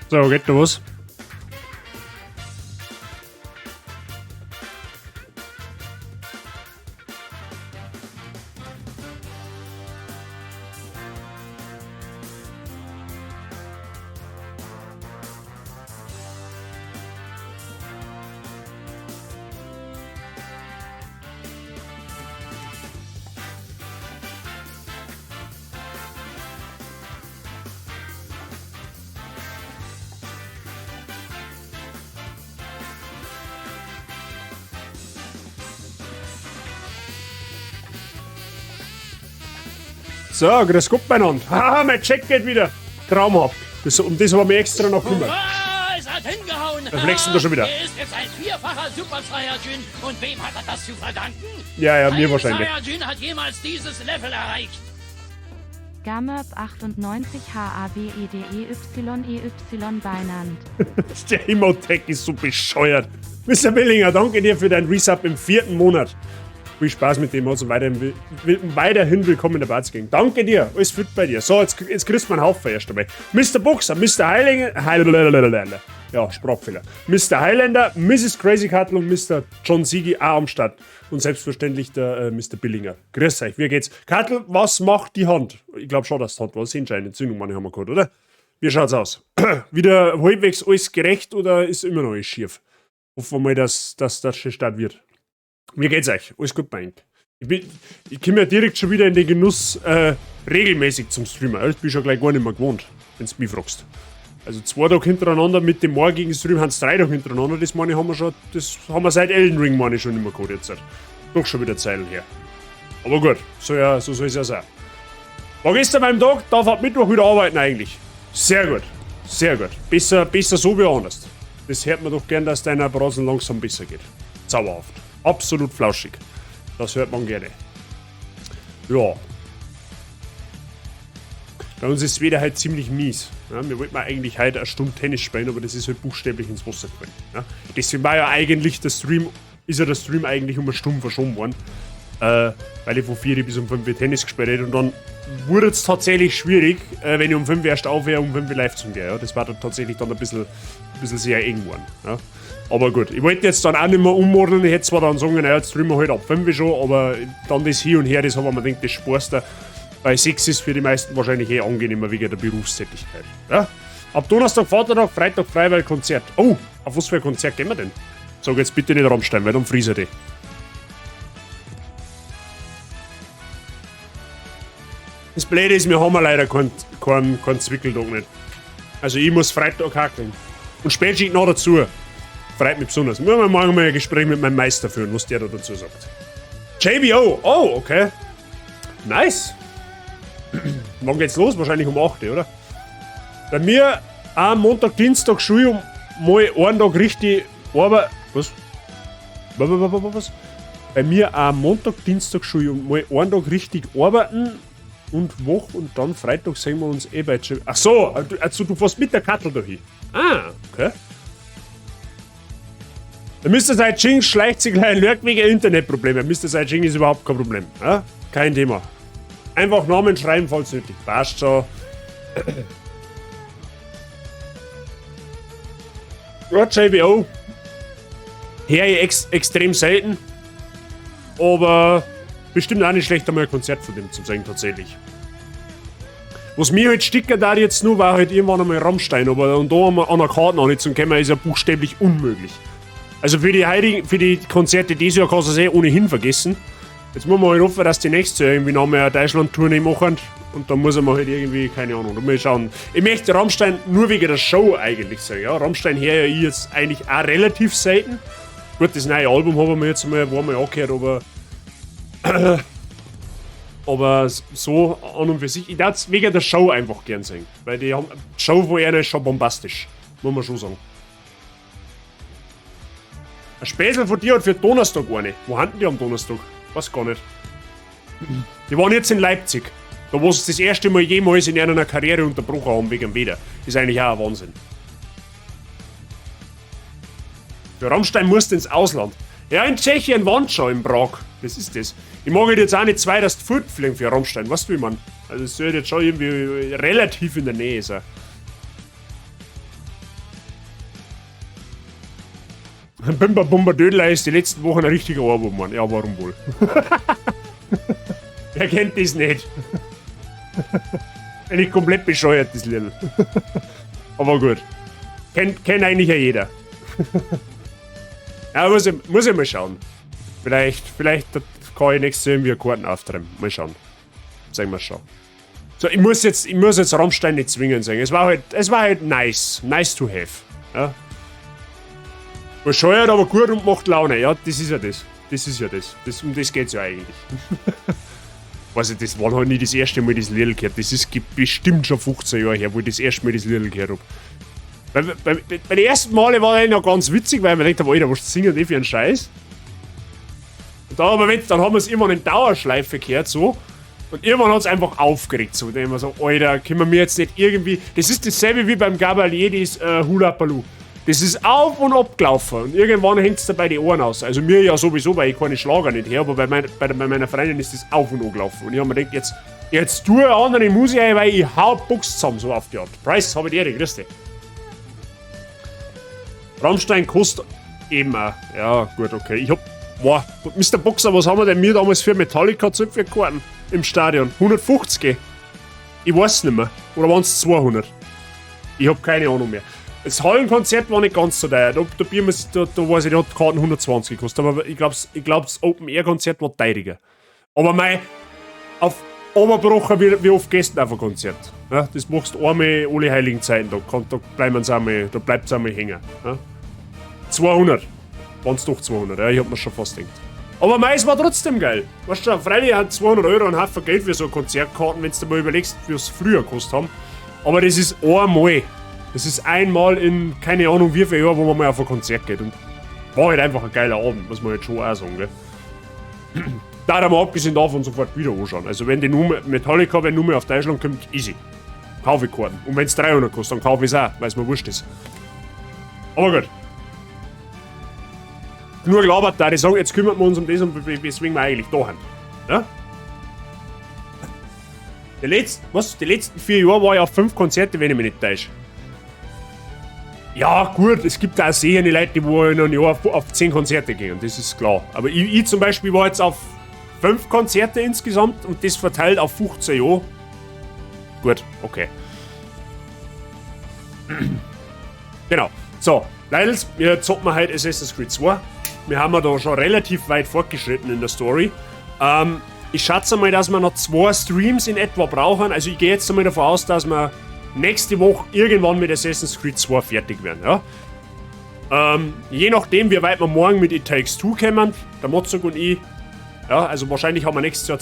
So, geht los. So, grüß Gott beieinander. Haha, mein Check geht wieder. Traumhaft. Um das haben wir extra noch gekümmert. Es hat hingehauen. Da flexen wir schon wieder. Er ist jetzt ein vierfacher Super Saiyajin. Und wem hat er das zu verdanken? Ja, mir Kein wahrscheinlich. Saiyajin hat jemals dieses Level erreicht. Gamerb 98 HABEDEYEY Beinand. Der Imotech ist so bescheuert. Mr. Billinger, danke dir für deinen Resub im 4. Monat. Viel Spaß mit dem, also weiterhin willkommen in der Barzgang. Danke dir, alles fit bei dir. So, jetzt kriegst du einen Haufen erst einmal. Mr. Boxer, Mr. Highlander, ja, Sprachfehler. Mr. Highlander, Mrs. Crazy Cuttle und Mr. John Siegi auch am Start. Und selbstverständlich der Mr. Billinger. Grüß euch, wie geht's? Cuttle, was macht die Hand? Ich glaube schon, dass die Hand was sind. Eine Entzündung, meine haben wir gehabt, oder? Wie schaut's aus? Wieder halbwegs alles gerecht oder ist immer noch alles schief? Hoffen wir mal, dass das schon Start wird. Wie geht's euch? Alles gut bei euch? Ich komme ja direkt schon wieder in den Genuss, regelmäßig zum Streamen. Das bin ich schon gleich gar nicht mehr gewohnt, wenn du mich fragst. Also 2 Tage hintereinander mit dem morgigen Stream haben es 3 Tage hintereinander. Das meine ich, das haben wir seit Elden Ring meine ich schon nicht mehr gehabt jetzt. Doch schon wieder Zeilen her. Aber gut, so soll es ja sein. War gestern beim Tag, darf ab Mittwoch wieder arbeiten eigentlich. Sehr gut, sehr gut. Besser so wie anders. Das hört man doch gern, dass deiner Brasen langsam besser geht. Zauberhaft. Absolut flauschig. Das hört man gerne. Ja. Bei uns ist das Wetter halt ziemlich mies. Ja, wir wollten eigentlich heute eine Stunde Tennis spielen, aber das ist halt buchstäblich ins Wasser gefallen. Ja. Deswegen war ja eigentlich der Stream eigentlich um eine Stunde verschoben worden. Weil ich von 4 bis um 5 Uhr Tennis gespielt hätte und dann wurde es tatsächlich schwierig, wenn ich um 5 Uhr erst aufhöre, um 5 Uhr live zu gehen. Ja. Das war dann tatsächlich dann ein bisschen sehr eng geworden. Ja. Aber gut, ich wollte jetzt dann auch nicht mehr ummodeln. Ich hätte zwar dann sagen, naja, jetzt streamen wir halt ab 5 Uhr schon, aber dann das Hin und Her, das haben wir gedacht, das sparst du. Bei 6 ist für die meisten wahrscheinlich angenehmer wegen der Berufstätigkeit. Ja? Ab Donnerstag, Vatertag, Freitag, Freiwahl, Konzert. Oh, auf was für ein Konzert gehen wir denn? Sag jetzt bitte nicht Rammstein, weil dann friese ich. Das Blöde ist, wir haben leider keinen Zwickeltag nicht. Also ich muss Freitag hakeln. Und Spätschicht noch dazu. Freut mich besonders. Müssen wir morgen mal ein Gespräch mit meinem Meister führen, was der da dazu sagt. JBO, oh, okay. Nice. Wann geht's los? Wahrscheinlich um 8 Uhr, oder? Bei mir am Montag, Dienstag Schule mal einen Tag richtig arbeiten. Was? Bei mir am Montag, Dienstag Schule mal einen Tag richtig arbeiten und Woche und dann Freitag sehen wir uns bei JBO. Ach so, also du fährst mit der Kattel da hin. Ah, okay. Der Mr. Saiyajin schleicht sich gleich Lurk wegen Internetprobleme. Mr. Saiyajin ist überhaupt kein Problem. Ja? Kein Thema. Einfach Namen schreiben, falls nötig. Passt schon. Ja, JBO. Hör ich extrem selten. Aber bestimmt auch nicht schlecht, einmal ein Konzert von dem zu zeigen, tatsächlich. Was mir halt stickert da jetzt nur, war halt irgendwann einmal Rammstein. Aber und da an der Karte noch nicht zu kommen, ist ja buchstäblich unmöglich. Also für die Konzerte dieses Jahr kannst du es ohnehin vergessen. Jetzt muss man halt hoffen, dass die nächste Jahr irgendwie noch mal eine Deutschland-Tournee machen. Und dann muss man halt irgendwie, keine Ahnung, mal schauen. Ich möchte Rammstein nur wegen der Show eigentlich sagen. Ja, Rammstein her ja ich jetzt eigentlich auch relativ selten. Gut, das neue Album haben wir jetzt mal angehört, aber so an und für sich, ich darf es wegen der Show einfach gern sehen. Weil die Show von einer ist schon bombastisch. Muss man schon sagen. Ein Späßel von dir hat für Donnerstag eine. Wo haben die am Donnerstag? Weiß gar nicht. Die waren jetzt in Leipzig. Da wo sie das erste Mal jemals in einer Karriere unterbrochen haben wegen dem Wetter. Ist eigentlich auch ein Wahnsinn. Für Rammstein musst du ins Ausland. Ja, in Tschechien waren schon in Prag. Das ist das. Ich mag jetzt auch nicht zwei, dass die fortfliegen für Rammstein. Weißt du, wie man? Also es sollte jetzt schon irgendwie relativ in der Nähe sein. Bimba Bumba Dödler ist die letzten Wochen ein richtiger Ohrwurm, Mann. Ja, warum wohl? Wer kennt das nicht? Bin ich komplett bescheuert, das Lied. Aber gut. Kennt eigentlich ja jeder. Ja, muss ich mal schauen. Vielleicht kann ich nächstes Jahr irgendwie Karten auftreiben. Mal schauen. Sagen wir schon. So, ich muss jetzt Rammstein nicht zwingend sagen. Es war halt nice. Nice to have. Ja. Bescheuert, aber gut und macht Laune. Ja, das ist ja das. Um das geht's ja eigentlich. Weiß ich, das war halt nicht das erste Mal das Lied gehört. Das ist bestimmt schon 15 Jahre her, wo ich das erste Mal das Lied gehört habe. Bei den ersten Male war es noch ganz witzig, weil man denkt, Alter, was singen die für einen Scheiß? Und dann haben wir es immer in Dauerschleife gehört, so. Und irgendwann hat es einfach aufgeregt, so. Da immer so, Alter, können wir jetzt nicht irgendwie. Das ist dasselbe wie beim Gabalier, das Hula Baloo. Das ist auf und ab gelaufen. Und irgendwann hängt es dabei die Ohren aus. Also mir ja sowieso, weil ich keine Schlager nicht her, aber bei meiner Freundin ist das auf und ab gelaufen. Und ich habe mir gedacht, jetzt tue eine andere Musik ein, weil ich hau Box zusammen, so auf die Art. Price, habe ich die Ehre, grüß dich. Rammstein kostet eben auch. Ja, gut, okay. Boah, Mr. Boxer, was haben wir denn mir damals für Metallica gezahlt für Karten im Stadion? 150? Ich weiß nicht mehr. Oder waren es 200? Ich habe keine Ahnung mehr. Das Hallenkonzert war nicht ganz so teuer. Da weiß ich, da hat Karten 120 gekostet. Aber ich glaube, das Open-Air-Konzert war teurer. Aber auf Oberbrocher, wie oft gehst du auf ein Konzert? Ja, das machst du einmal alle heiligen Zeiten. Da bleibt es einmal hängen. Ja? 200. Waren es doch 200, ja, ich hab mir schon fast gedacht. Aber es war trotzdem geil. Weißt du, freilich hat 200 Euro ein Haufen Geld für so Konzertkarten, wenn du dir mal überlegst, wie es früher gekostet haben. Aber das ist einmal. Das ist einmal in keine Ahnung wie viele Jahren, wo man mal auf ein Konzert geht. Und war halt einfach ein geiler Abend, muss man jetzt schon auch sagen, gell. Da haben wir abgesehen davon sofort wieder anschauen. Also wenn die Metallica, wenn nur mehr auf Deutschland kommt, easy. Kaufe ich Karten. Und wenn es 300 kostet, dann kaufe ich es auch, weil es mir wurscht ist. Aber gut. Nur gelabert, da ich sagen, jetzt kümmern wir uns um das und weswegen wir eigentlich da haben. Ja? Die letzten 4 Jahre war ich auf 5 Konzerte, wenn ich mich nicht täusche. Ja, gut, es gibt auch sehr Leute, die in einem Jahr auf 10 Konzerte gehen, das ist klar. Aber ich zum Beispiel war jetzt auf 5 Konzerte insgesamt und das verteilt auf 15 Jahre. Gut, okay. Genau. So, Leidels, wir zocken heute Assassin's Creed 2. Wir haben da schon relativ weit fortgeschritten in der Story. Ich schätze mal, dass wir noch 2 Streams in etwa brauchen. Also ich gehe jetzt einmal davon aus, dass wir nächste Woche irgendwann mit Assassin's Creed 2 fertig werden. Ja? Je nachdem, wie weit wir morgen mit It Takes Two kommen, der Mozog und ich. Ja, also wahrscheinlich haben wir nächste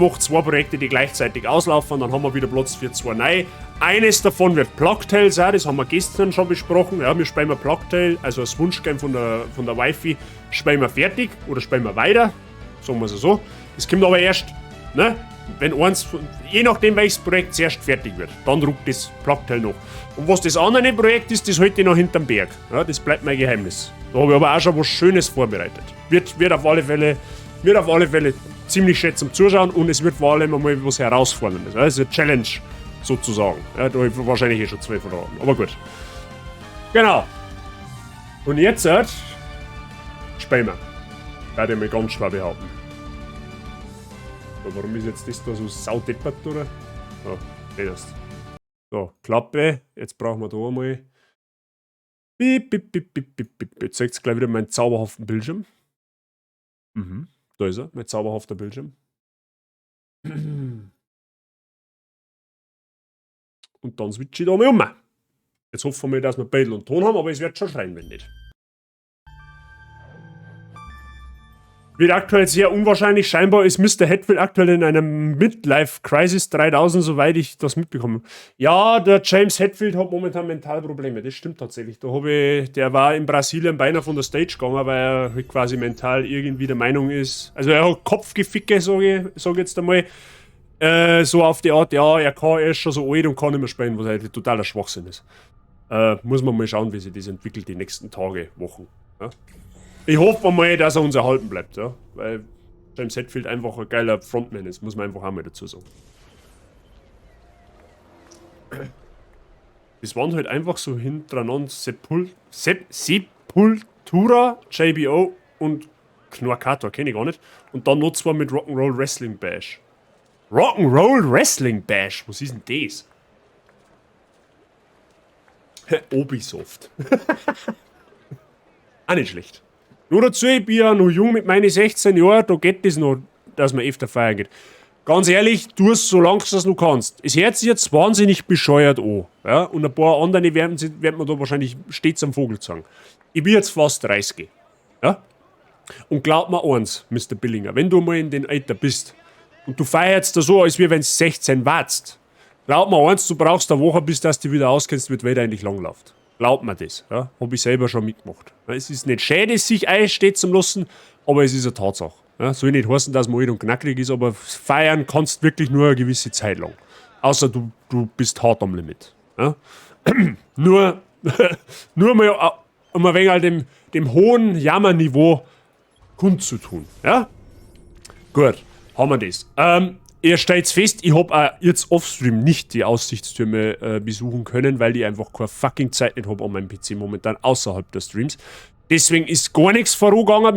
Woche 2 Projekte, die gleichzeitig auslaufen. Dann haben wir wieder Platz für 2 neue. Eines davon wird Plague Tale sein, das haben wir gestern schon besprochen. Ja, wir spielen Plague Tale, also das Wunschgame von der Wifi, spielen wir fertig oder spielen wir weiter. Sagen wir es so. Es kommt aber erst, ne? Wenn eins, je nachdem welches Projekt zuerst fertig wird, dann ruckt das Plague Tale noch. Und was das andere Projekt ist, das halte ich noch hinterm Berg. Ja, das bleibt mein Geheimnis. Da habe ich aber auch schon was Schönes vorbereitet. Wird auf alle Fälle ziemlich schön zum Zuschauen und es wird vor allem einmal was Herausforderndes. Also eine Challenge sozusagen. Ja, da habe ich wahrscheinlich schon 2 verraten. Aber gut. Genau. Und jetzt spielen wir. Werde ich mal ganz schwer behaupten. So, warum ist jetzt das da so saudeppert, oder? So, erst. So, Klappe. Jetzt brauchen wir da einmal. Bip, bip, bip, bip, bip, bip. Jetzt seht ihr gleich wieder meinen zauberhaften Bildschirm. Da ist er, mein zauberhafter Bildschirm. Und dann switche ich da mal um. Jetzt hoffen wir, dass wir Bild und Ton haben, aber es wird schon schreien, wenn nicht. Wird aktuell sehr unwahrscheinlich. Scheinbar ist Mr. Hatfield aktuell in einem Midlife Crisis 3000, soweit ich das mitbekomme. Ja, der James Hetfield hat momentan Mentalprobleme. Das stimmt tatsächlich. Der war in Brasilien beinahe von der Stage gegangen, weil er halt quasi mental irgendwie der Meinung ist. Also er hat Kopfgeficke, sage ich jetzt einmal. So auf die Art, ja, er ist schon so alt und kann nicht mehr spielen, was halt totaler Schwachsinn ist. Muss man mal schauen, wie sich das entwickelt die nächsten Tage, Wochen. Ja? Ich hoffe mal, dass er uns erhalten bleibt, ja. Weil James Hetfield einfach ein geiler Frontman ist, muss man einfach auch mal dazu sagen. Das waren halt einfach so hintereinander Sepultura, JBO und Knorkator, kenne ich gar nicht. Und dann noch zwei mit Rock'n'Roll Wrestling Bash. Rock'n'Roll Wrestling Bash? Was ist denn das? Ubisoft. Auch nicht schlecht. Nur dazu, ich bin ja noch jung mit meinen 16 Jahren, da geht das noch, dass man öfter feiern geht. Ganz ehrlich, tu es, solange du es noch kannst. Es hört sich jetzt wahnsinnig bescheuert an. Ja? Und ein paar andere werden mir da wahrscheinlich stets am Vogel sagen. Ich bin jetzt fast 30. Ja? Und glaub mir eins, Mr. Billinger, wenn du mal in den Alter bist und du feierst da so, als wie wenn du 16 warst, glaub mir eins, du brauchst eine Woche, bis dass du wieder auskennst, wie die Welt eigentlich lang läuft. Glaub mir das. Ja? Habe ich selber schon mitgemacht. Ja, es ist nicht schön, es sich einstehen zu lassen, aber es ist eine Tatsache. Ja, soll nicht heißen, dass man alt und knackrig ist, aber feiern kannst wirklich nur eine gewisse Zeit lang. Außer du bist hart am Limit. Ja? nur mal um ein wenig dem hohen Jammerniveau kundzutun. Ja? Gut, haben wir das. Ihr stellt fest, ich habe auch jetzt offstream nicht die Aussichtstürme besuchen können, weil ich einfach keine fucking Zeit nicht habe an meinem PC momentan außerhalb der Streams. Deswegen ist gar nichts vorangegangen.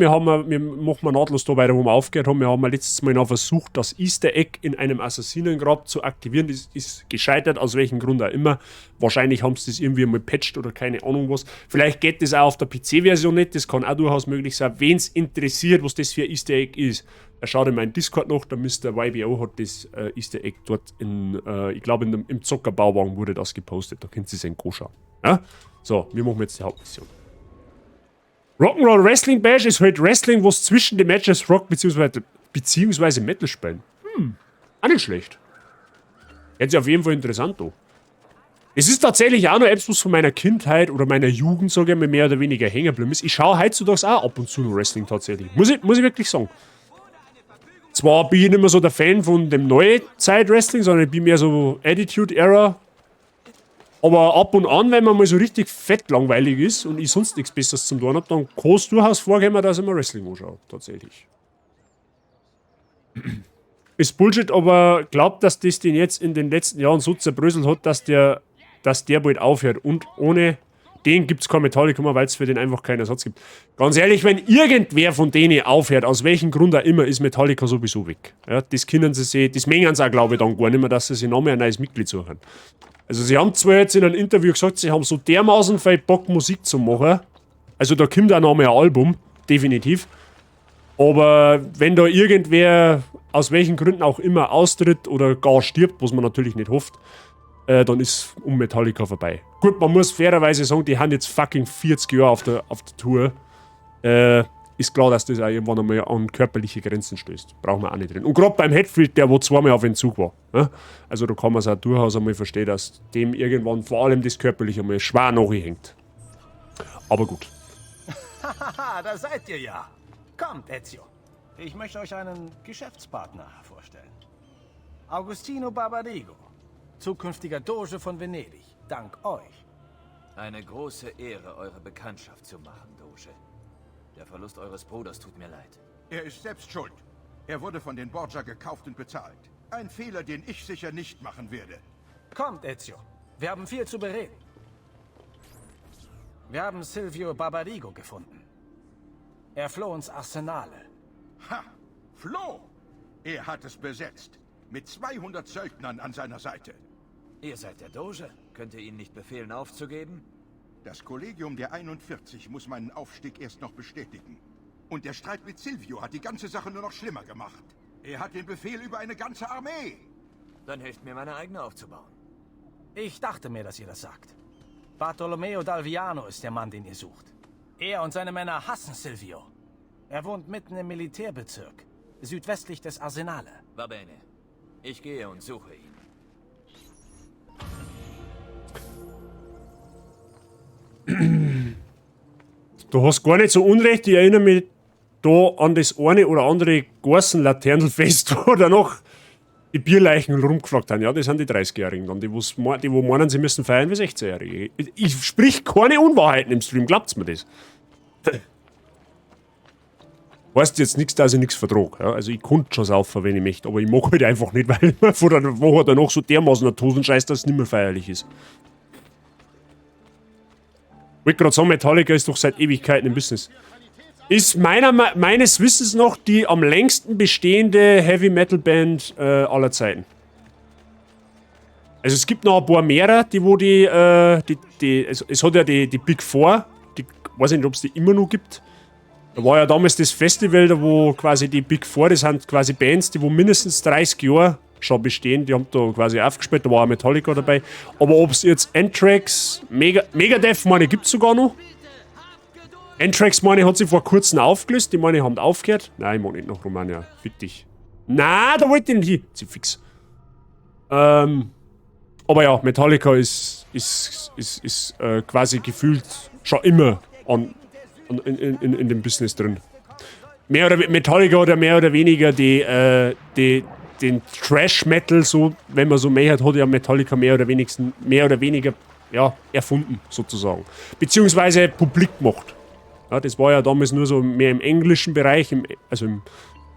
Wir machen nahtlos da weiter, wo wir aufgehört haben. Wir haben letztes Mal noch versucht, das Easter Egg in einem Assassinengrab zu aktivieren. Das ist gescheitert, aus welchem Grund auch immer. Wahrscheinlich haben sie das irgendwie mal patcht oder keine Ahnung was. Vielleicht geht das auch auf der PC-Version nicht. Das kann auch durchaus möglich sein. Wen es interessiert, was das für ein Easter Egg ist, schaut in meinen Discord nach. Der Mr. YBO hat das Easter Egg dort ich glaube, im Zockerbauwagen wurde das gepostet. Da könnt ihr es anschauen. Ja? So, wir machen jetzt die Hauptmission. Rock'n'Roll Wrestling Bash ist halt Wrestling, was zwischen den Matches Rock beziehungsweise Metal spielen. Auch nicht schlecht. Jetzt auf jeden Fall interessant, da. Es ist tatsächlich auch noch etwas, was von meiner Kindheit oder meiner Jugend, sage ich mal, mehr oder weniger hängen geblieben ist. Ich schaue heutzutage auch ab und zu noch Wrestling tatsächlich. Muss ich wirklich sagen. Zwar bin ich nicht mehr so der Fan von dem neuen Zeit-Wrestling, sondern ich bin mehr so Attitude-Era. Aber ab und an, wenn man mal so richtig fett langweilig ist und ich sonst nichts Besseres zum tun habe, dann kann es durchaus vorkommen, dass ich mir Wrestling anschaue. Tatsächlich. Ist Bullshit, aber glaubt, dass das den jetzt in den letzten Jahren so zerbröselt hat, dass der bald aufhört. Und ohne den gibt es kein Metallica mehr, weil es für den einfach keinen Ersatz gibt. Ganz ehrlich, wenn irgendwer von denen aufhört, aus welchem Grund auch immer, ist Metallica sowieso weg. Ja, das können sie sich, das mengen sie auch, glaube ich, dann gar nicht mehr, dass sie sich noch mehr ein neues Mitglied suchen. Also sie haben zwar jetzt in einem Interview gesagt, sie haben so dermaßen viel Bock, Musik zu machen. Also da kommt auch noch mal ein Album, definitiv. Aber wenn da irgendwer, aus welchen Gründen auch immer, austritt oder gar stirbt, was man natürlich nicht hofft, dann ist um Metallica vorbei. Gut, man muss fairerweise sagen, die haben jetzt fucking 40 Jahre auf der Tour. Ist klar, dass das auch irgendwann einmal an körperliche Grenzen stößt. Brauchen wir auch nicht drin. Und gerade beim Hetfield, der wo zweimal auf Entzug war. Ne? Also da kann man es auch durchaus einmal verstehen, dass dem irgendwann vor allem das Körperliche einmal schwer nachhängt. Aber gut. Haha, da seid ihr ja. Kommt, Ezio. Ich möchte euch einen Geschäftspartner vorstellen. Agostino Barbarigo, zukünftiger Doge von Venedig. Dank euch. Eine große Ehre, eure Bekanntschaft zu machen, Doge. Der Verlust eures Bruders tut mir leid. Er ist selbst schuld. Er wurde von den Borgia gekauft und bezahlt. Ein Fehler, den ich sicher nicht machen werde. Kommt, Ezio. Wir haben viel zu bereden. Wir haben Silvio Barbarigo gefunden. Er floh ins Arsenale. Ha! Floh! Er hat es besetzt. Mit 200 Söldnern an seiner Seite. Ihr seid der Doge. Könnt ihr ihnen nicht befehlen, aufzugeben? Das Kollegium der 41 muss meinen Aufstieg erst noch bestätigen. Und der Streit mit Silvio hat die ganze Sache nur noch schlimmer gemacht. Er hat den Befehl über eine ganze Armee. Dann helft mir, meine eigene aufzubauen. Ich dachte mir, dass ihr das sagt. Bartolomeo d'Alviano ist der Mann, den ihr sucht. Er und seine Männer hassen Silvio. Er wohnt mitten im Militärbezirk, südwestlich des Arsenale. Va bene. Ich gehe und suche ihn. Du hast gar nicht so unrecht, ich erinnere mich da an das eine oder andere Garsen-Laternenfest, wo da noch die Bierleichen rumgefragt haben. Ja, das sind die 30-Jährigen dann, die wo meinen, sie müssen feiern wie 16-Jährige. Ich sprich keine Unwahrheiten im Stream, glaubt's mir das? Heißt jetzt nichts, dass ich nichts vertrag. Ja? Also ich konnte schon saufen, wenn ich möchte, aber ich mag halt einfach nicht, weil mir vor der Woche danach so dermaßen ein Tosenscheiß, dass es nicht mehr feierlich ist. wollte gerade sagen, Metallica ist doch seit Ewigkeiten im Business. Ist meines Wissens noch die am längsten bestehende Heavy-Metal-Band aller Zeiten. Also es gibt noch ein paar mehrere, es hat ja die Big Four, ich weiß nicht, ob es die immer noch gibt. Da war ja damals das Festival, da wo quasi die Big Four, das sind quasi Bands, die wo mindestens 30 Jahre schon bestehen, die haben da quasi aufgespielt, da war auch Metallica dabei. Aber ob es jetzt Anthrax, Megadeth, meine gibt es sogar noch. Anthrax, meine hat sich vor kurzem aufgelöst, die meine haben aufgehört. Nein, ich mag nicht nach Romania, fick dich. Nein, da wollte ich nicht hin, sie fix. Aber ja, Metallica ist quasi gefühlt schon immer in dem Business drin. Metallica oder mehr oder weniger den Trash-Metal, so, wenn man so mehr hat ja Metallica mehr oder weniger ja, erfunden, sozusagen. Beziehungsweise publik gemacht. Ja, das war ja damals nur so mehr im englischen Bereich, in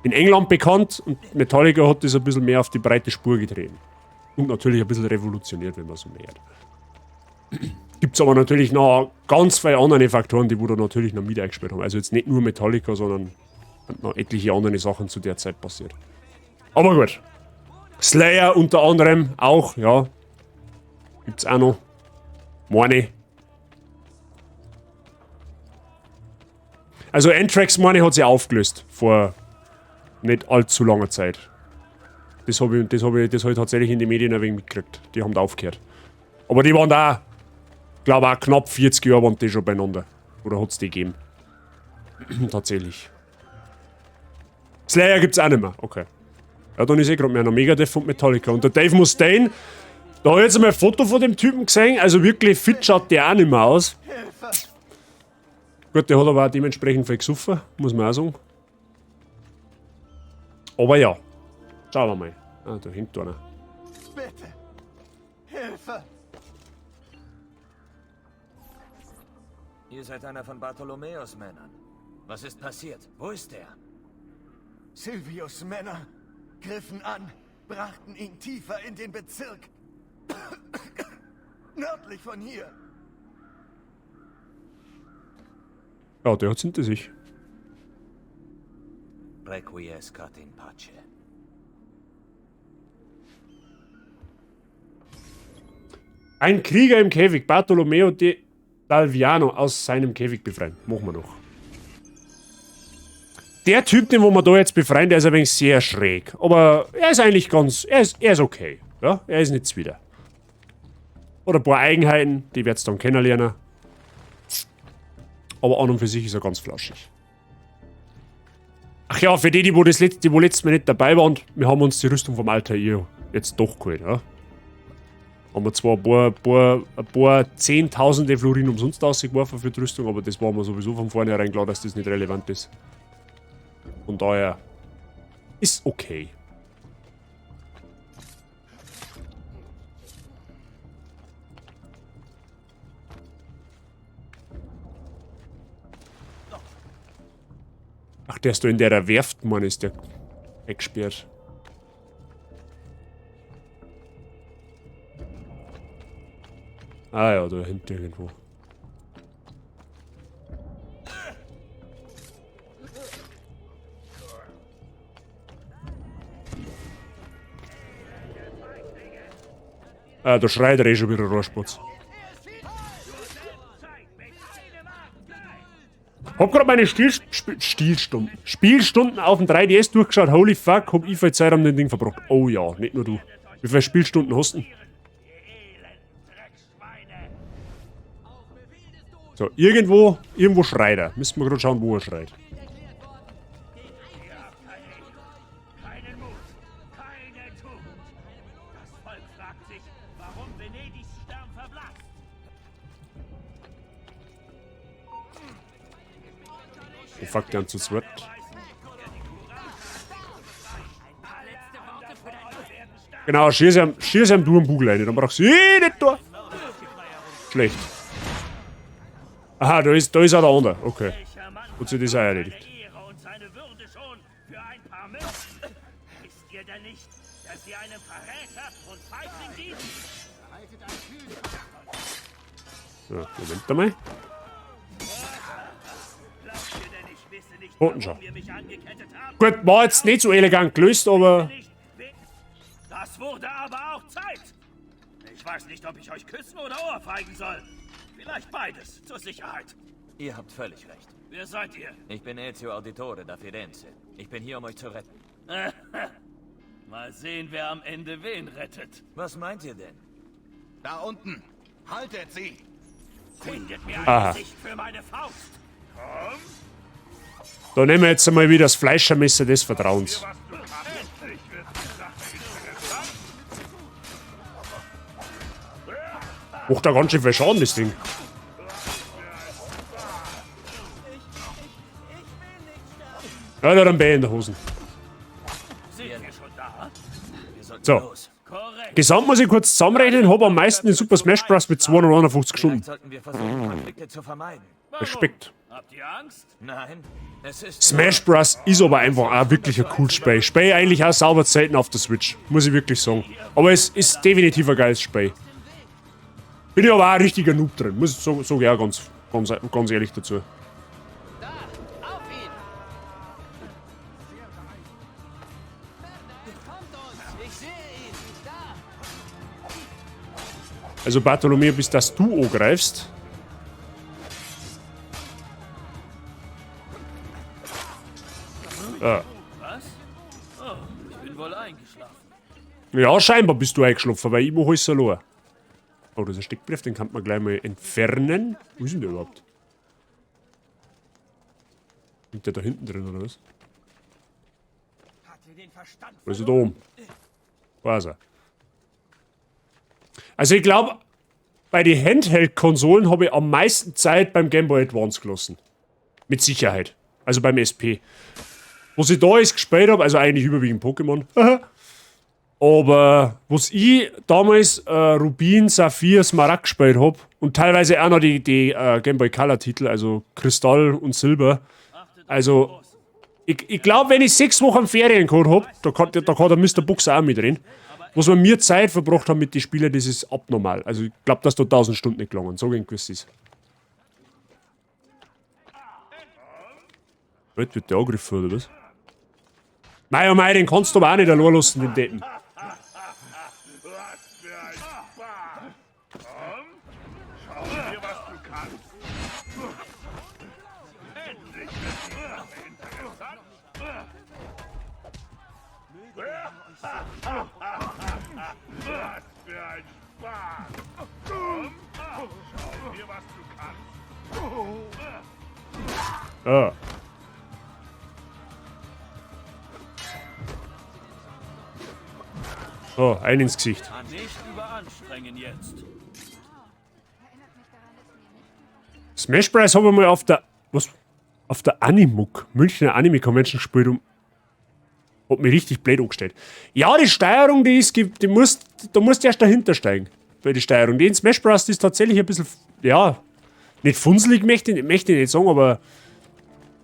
England bekannt, und Metallica hat das ein bisschen mehr auf die breite Spur getreten. Und natürlich ein bisschen revolutioniert, wenn man so mehr hat. Gibt es aber natürlich noch ganz viele andere Faktoren, die da natürlich noch mit eingespielt haben. Also jetzt nicht nur Metallica, sondern noch etliche andere Sachen zu der Zeit passiert. Aber gut. Slayer unter anderem auch, ja. Gibt's auch noch. Meine. Also Anthrax, meine, hat sich aufgelöst vor nicht allzu langer Zeit. Das hab ich tatsächlich in den Medien ein wenig mitgekriegt. Die haben da aufgehört. Aber die waren da, glaube ich, auch knapp 40 Jahre waren die schon beieinander. Oder hat es die gegeben? Tatsächlich. Slayer gibt's auch nicht mehr. Okay. Ja, dann ist gerade mehr noch Megadeth und Metallica. Und der Dave Mustaine, da habe ich jetzt einmal ein Foto von dem Typen gesehen. Also wirklich fit schaut der auch nicht mehr aus. Gut, der hat aber auch dementsprechend viel gesoffen, muss man auch sagen. Aber ja. Schauen wir mal. Ah, da hängt einer. Bitte! Hilfe! Ihr seid einer von Bartholomäus Männern. Was ist passiert? Wo ist er? Silvius Männer griffen an, brachten ihn tiefer in den Bezirk. Nördlich von hier. Ja, der hat hinter sich. Requiescat in pace. Ein Krieger im Käfig, Bartolomeo de Dalviano, aus seinem Käfig befreien. Machen wir noch. Der Typ, den wir da jetzt befreien, der ist ein wenig sehr schräg. Aber er ist eigentlich ganz... Er ist okay. Ja, er ist nicht zwider. Oder ein paar Eigenheiten, die werdet ihr dann kennenlernen. Aber an und für sich ist er ganz flauschig. Ach ja, für die wo letztes Mal nicht dabei waren, wir haben uns die Rüstung vom Altair jetzt doch geholt, ja. Haben wir zwar ein paar 10.000 Florin umsonst ausgeworfen für die Rüstung, aber das war mir sowieso von vornherein klar, dass das nicht relevant ist. Von daher ist okay. Ach, der ist da in der Werft, Mann, ist der weggesperrt. Ah ja, da hinten irgendwo. Ah, da schreit er eh schon wieder Rohrspatz. Hab grad meine Spielstunden auf dem 3DS durchgeschaut. Holy fuck, hab ich viel Zeit an dem Ding verbracht. Oh ja, nicht nur du. Wie viele Spielstunden hast du denn? So, irgendwo schreit er. Müssen wir gerade schauen, wo er schreit. Oh fuck, der hat zu zweit. Genau, schieß ihm du einen Bugel rein, dann brauchst du nicht da. Schlecht. Aha, da ist auch der andere. Okay. Hat sich das auch erledigt. So, Moment einmal. Totenschau. Gut, war jetzt nicht so elegant gelöst, aber... Das wurde aber auch Zeit. Ich weiß nicht, ob ich euch küssen oder ohrfeigen soll. Vielleicht beides, zur Sicherheit. Ihr habt völlig recht. Wer seid ihr? Ich bin Ezio Auditore da Firenze. Ich bin hier, um euch zu retten. Mal sehen, wer am Ende wen rettet. Was meint ihr denn? Da unten. Haltet sie. Findet mir Aha. ein Gesicht für meine Faust. Da nehmen wir jetzt einmal wieder das Fleischermesser des Vertrauens. Macht da ganz schön viel Schaden, das Ding. Ja, der hat einen Bär in der Hosen. Sind wir schon da? Wir sollten So. los. Korrekt. Gesamt muss ich kurz zusammenrechnen, habe am meisten in Super Smash Bros. Mit 251 Stunden. Vielleicht sollten wir versuchen, Konflikte zu vermeiden. Respekt. Habt ihr Angst? Nein, es ist... Smash Bros. Ist aber einfach auch wirklich ein cooles Spiel. Spiel eigentlich auch sauber selten auf der Switch, muss ich wirklich sagen. Aber es ist definitiv ein geiles Spiel. Bin ich aber auch ein richtiger Noob drin, muss ich so ja ganz ehrlich dazu. Da, auf ihn! Kommt uns, ich sehe ihn! Da! Also Bartholomew, bis dass du angreifst. Was? Oh, ich bin wohl eingeschlafen. Ja, scheinbar bist du eingeschlafen, weil ich mache alles allein. Oh, das ist ein Steckbrief, den kann man gleich mal entfernen. Wo ist denn der überhaupt? Liegt der da hinten drin, oder was? Wo ist er da oben? Da ist er. Also ich glaube, bei den Handheld-Konsolen habe ich am meisten Zeit beim Game Boy Advance gelassen. Mit Sicherheit. Also beim SP. Was ich da alles gespielt habe, also eigentlich überwiegend Pokémon. Aber was ich damals Rubin, Saphir, Smaragd gespielt habe und teilweise auch noch die Game Boy Color Titel, also Kristall und Silber. Also, ich glaube, wenn ich 6 Wochen Ferien gehabt habe, da kann der Mr. Bux auch mitreden. Was wir mir Zeit verbracht haben mit den Spielen, das ist abnormal. Also ich glaube, dass da 1000 Stunden nicht gelangen. So gegen gewiss ist. Wird der angegriffen, oder was? Nein, mei, den kannst du aber auch nicht allein lassen, den Deppen. Ah. Oh, ein ins Gesicht. Nicht überanstrengen jetzt. Smash Bros. Habe ich mal auf der. Was? Auf der Animuk, Münchner Anime Convention gespielt und hat mich richtig blöd angestellt. Ja, die Steuerung, da musst du erst dahinter steigen. Bei der Steuerung. Die in Smash Bros. Die ist tatsächlich ein bisschen. Ja. Nicht funzelig, möchte ich nicht sagen, aber.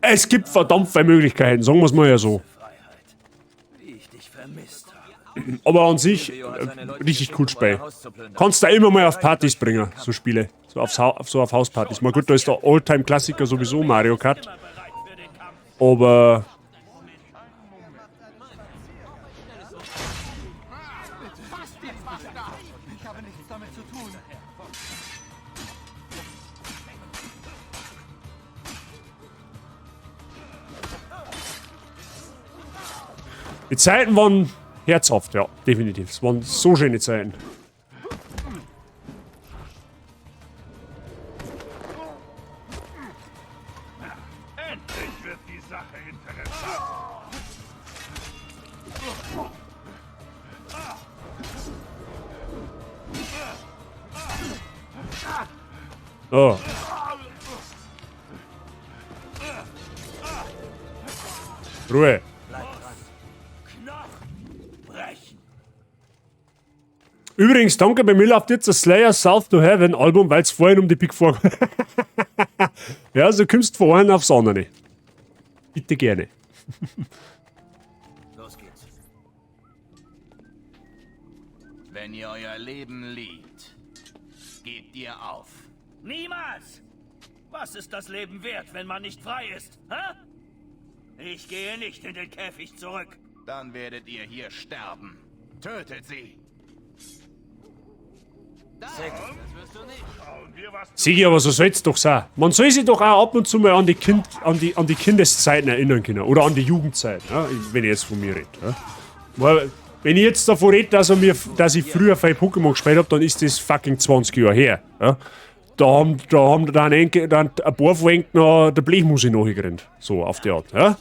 Es gibt verdammt viele Möglichkeiten, sagen wir es mal ja so. Freiheit. Wie ich dich vermisst habe. Aber an sich, richtig cool Spiel. Kannst du immer mal auf Partys bringen, so Spiele. So auf Hauspartys. Mal gut, da ist der Alltime-Klassiker sowieso Mario Kart. Bereit für den Kampf. Aber. Die Zeiten waren herzhaft, ja, definitiv. Es waren so schöne Zeiten. Endlich wird die Sache interessant. Oh. Ruhe. Knochen brechen. Übrigens, danke bei mir läuft jetzt das Slayer South to Heaven Album, weil es vorhin um die Big Four ja, also du kommst von einem aufs andere. Bitte gerne. Los geht's. Wenn ihr euer Leben liebt, gebt ihr auf. Niemals! Was ist das Leben wert, wenn man nicht frei ist? Hä? Ich gehe nicht in den Käfig zurück. Dann werdet ihr hier sterben. Tötet sie. Sigi, aber so soll's doch sein. Man soll sich doch auch ab und zu mal an die Kindeszeiten erinnern können. Oder an die Jugendzeit, ja? Wenn ich jetzt von mir rede. Ja? Weil, wenn ich jetzt davon rede, dass ich früher viel Pokémon gespielt habe, dann ist das fucking 20 Jahre her. Ja? Da haben dann ein paar von Enken noch der Blechmusik nachgerannt. So, auf die Art. Ja?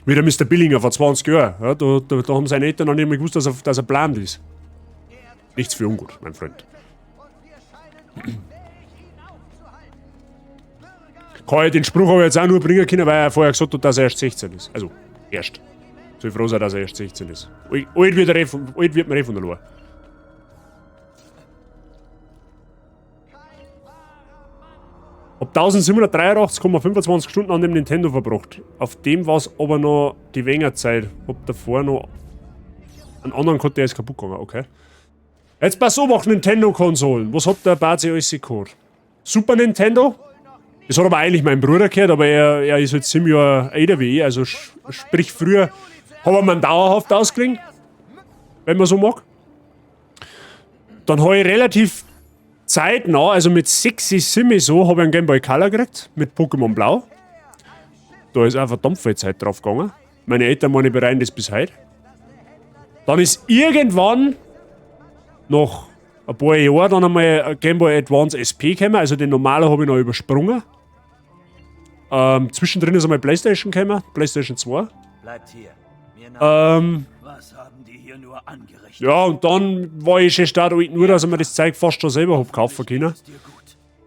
Wie der Mr. Billinger vor 20 Jahren. Ja? Da haben seine Eltern noch nicht mehr gewusst, dass er blind ist. Nichts für ungut, mein Freund. Kann ich den Spruch aber jetzt auch nur bringen können, weil er vorher gesagt hat, dass er erst 16 ist. Also, erst. Soll ich froh sein, dass er erst 16 ist. Alt wird man von der Lohr. Hab 1783,25 Stunden an dem Nintendo verbracht. Auf dem war es aber noch die Wenger-Zeit. Hab davor noch einen anderen gehabt, der ist kaputt gegangen, okay. Jetzt pass auf, auch Nintendo-Konsolen. Was hat der Bazi alles gehört? Super Nintendo? Das hat aber eigentlich mein Bruder gehört, aber er ist jetzt 7 Jahre älter wie ich, also sprich früher haben wir ihn dauerhaft ausgeliehen, wenn man so mag. Dann habe ich relativ zeitnah, also mit 6, 7 so, habe ich einen Game Boy Color gekriegt, mit Pokémon Blau. Da ist auch verdammt viel Zeit drauf gegangen. Meine Eltern waren bereuen das bis heute. Dann ist irgendwann nach ein paar Jahren dann einmal ein Game Boy Advance SP gekommen, also den normalen habe ich noch übersprungen. Zwischendrin ist einmal PlayStation gekommen, PlayStation 2. Bleibt hier. Mir nach. Was haben die hier nur angerichtet? Ja, und dann war ich schon stark nur, dass ich mir das Zeug fast schon selber hab kaufen können.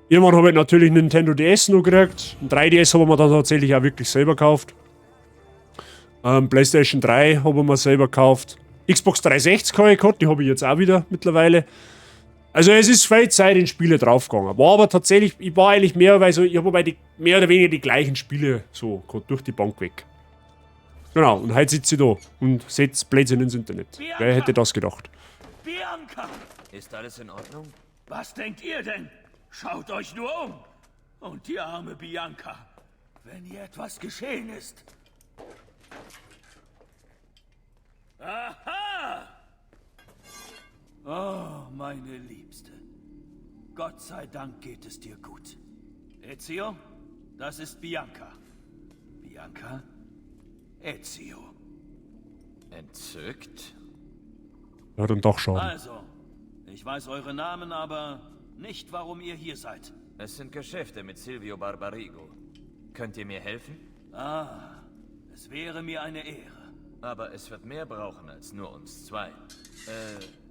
Irgendwann habe ich natürlich einen Nintendo DS noch gekriegt. Ein 3DS habe ich mir dann tatsächlich auch wirklich selber gekauft. PlayStation 3 habe ich mir selber gekauft. Xbox 360 habe ich gehabt, die habe ich jetzt auch wieder mittlerweile. Also es ist viel Zeit in Spiele draufgegangen. War aber tatsächlich, ich war eigentlich mehr, weil so, ich habe mehr oder weniger die gleichen Spiele so durch die Bank weg. Genau, und heute sitze ich da und setze Blödsinn ins Internet. Bianca! Wer hätte das gedacht? Bianca! Ist alles in Ordnung? Was denkt ihr denn? Schaut euch nur um! Und die arme Bianca. Wenn ihr etwas geschehen ist. Aha! Oh, meine Liebste. Gott sei Dank geht es dir gut. Ezio, das ist Bianca. Bianca? Ezio. Entzückt? Ja, dann doch schon. Also, ich weiß eure Namen, aber nicht, warum ihr hier seid. Es sind Geschäfte mit Silvio Barbarigo. Könnt ihr mir helfen? Ah, es wäre mir eine Ehre. Aber es wird mehr brauchen als nur uns 2.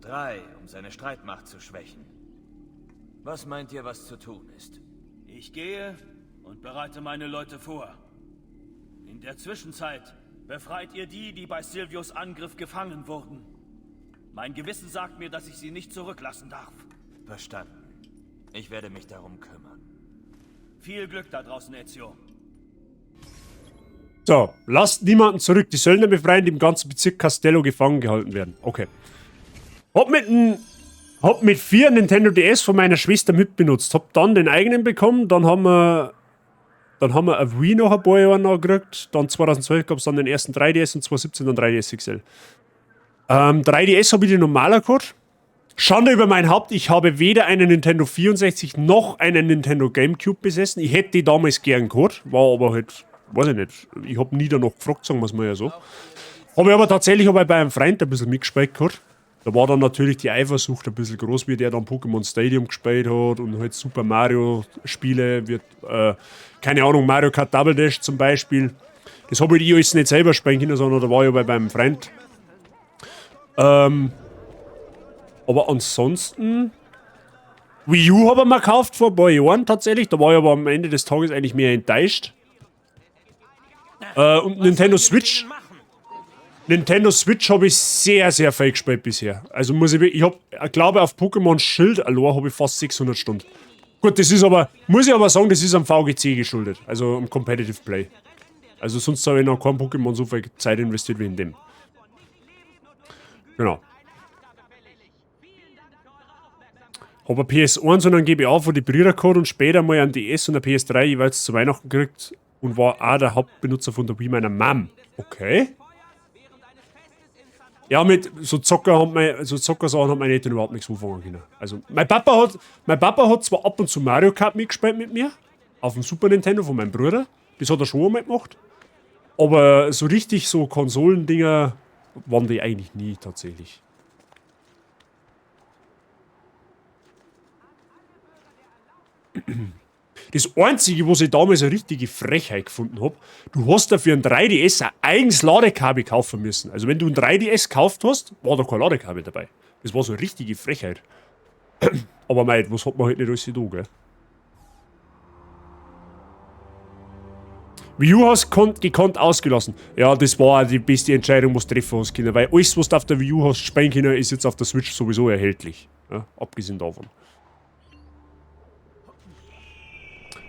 3, um seine Streitmacht zu schwächen. Was meint ihr, was zu tun ist? Ich gehe und bereite meine Leute vor. In der Zwischenzeit befreit ihr die, die bei Silvios Angriff gefangen wurden. Mein Gewissen sagt mir, dass ich sie nicht zurücklassen darf. Verstanden. Ich werde mich darum kümmern. Viel Glück da draußen, Ezio. So, lasst niemanden zurück. Die Söldner befreien, die im ganzen Bezirk Castello gefangen gehalten werden. Okay. Hab mit 4 Nintendo DS von meiner Schwester mitbenutzt. Hab dann den eigenen bekommen. Dann haben wir ein Wii noch ein paar Jahre noch gekriegt. Dann 2012 gab es dann den ersten 3DS und 2017 dann 3DS XL. 3DS habe ich den normaler gehabt. Schande über mein Haupt, ich habe weder einen Nintendo 64 noch einen Nintendo GameCube besessen. Ich hätte die damals gern gehabt, war aber halt, weiß ich nicht, ich habe nie danach gefragt, sagen wir es mal ja so. Habe ich aber tatsächlich bei einem Freund ein bisschen mitgespielt gehabt. Da war dann natürlich die Eifersucht ein bisschen groß, wie der dann Pokémon Stadium gespielt hat und halt Super Mario Spiele, keine Ahnung, Mario Kart Double Dash zum Beispiel. Das habe ich alles nicht selber spielen können, sondern da war ich bei einem Freund. Aber ansonsten Wii U habe ich mir gekauft vor ein paar Jahren tatsächlich. Da war ich aber am Ende des Tages eigentlich mehr enttäuscht. Und Nintendo Switch. Nintendo Switch habe ich sehr, sehr viel gespielt bisher. Also ich glaube auf Pokémon Schild allein habe ich fast 600 Stunden. Gut, das ist aber, muss ich aber sagen, das ist am VGC geschuldet. Also am Competitive Play. Also sonst habe ich noch kein Pokémon so viel Zeit investiert wie in dem. Genau. Habe ein PS1 und einen GBA von die Brüder gehabt und später mal einen DS und eine PS3 jeweils zu Weihnachten gekriegt. und war auch der Hauptbenutzer von der Wii meiner Mom. Okay. Ja, mit so Zockersachen hat meine Eltern überhaupt nichts anfangen können. Also, mein Papa hat zwar ab und zu Mario Kart mitgespielt mit mir, auf dem Super Nintendo von meinem Bruder. Das hat er schon einmal gemacht. Aber so richtig so Konsolendinger waren die eigentlich nie tatsächlich. Das Einzige, was ich damals eine richtige Frechheit gefunden habe, du hast dafür ein 3DS ein eigenes Ladekabel kaufen müssen. Also wenn du ein 3DS gekauft hast, war da kein Ladekabel dabei. Das war so eine richtige Frechheit. Aber mei, was hat man halt nicht alles da, gell? Wii U hast gekonnt ausgelassen. Ja, das war auch die beste Entscheidung, was du treffen hast können, weil alles, was du auf der Wii U hast spielen können, ist jetzt auf der Switch sowieso erhältlich. Ja, abgesehen davon.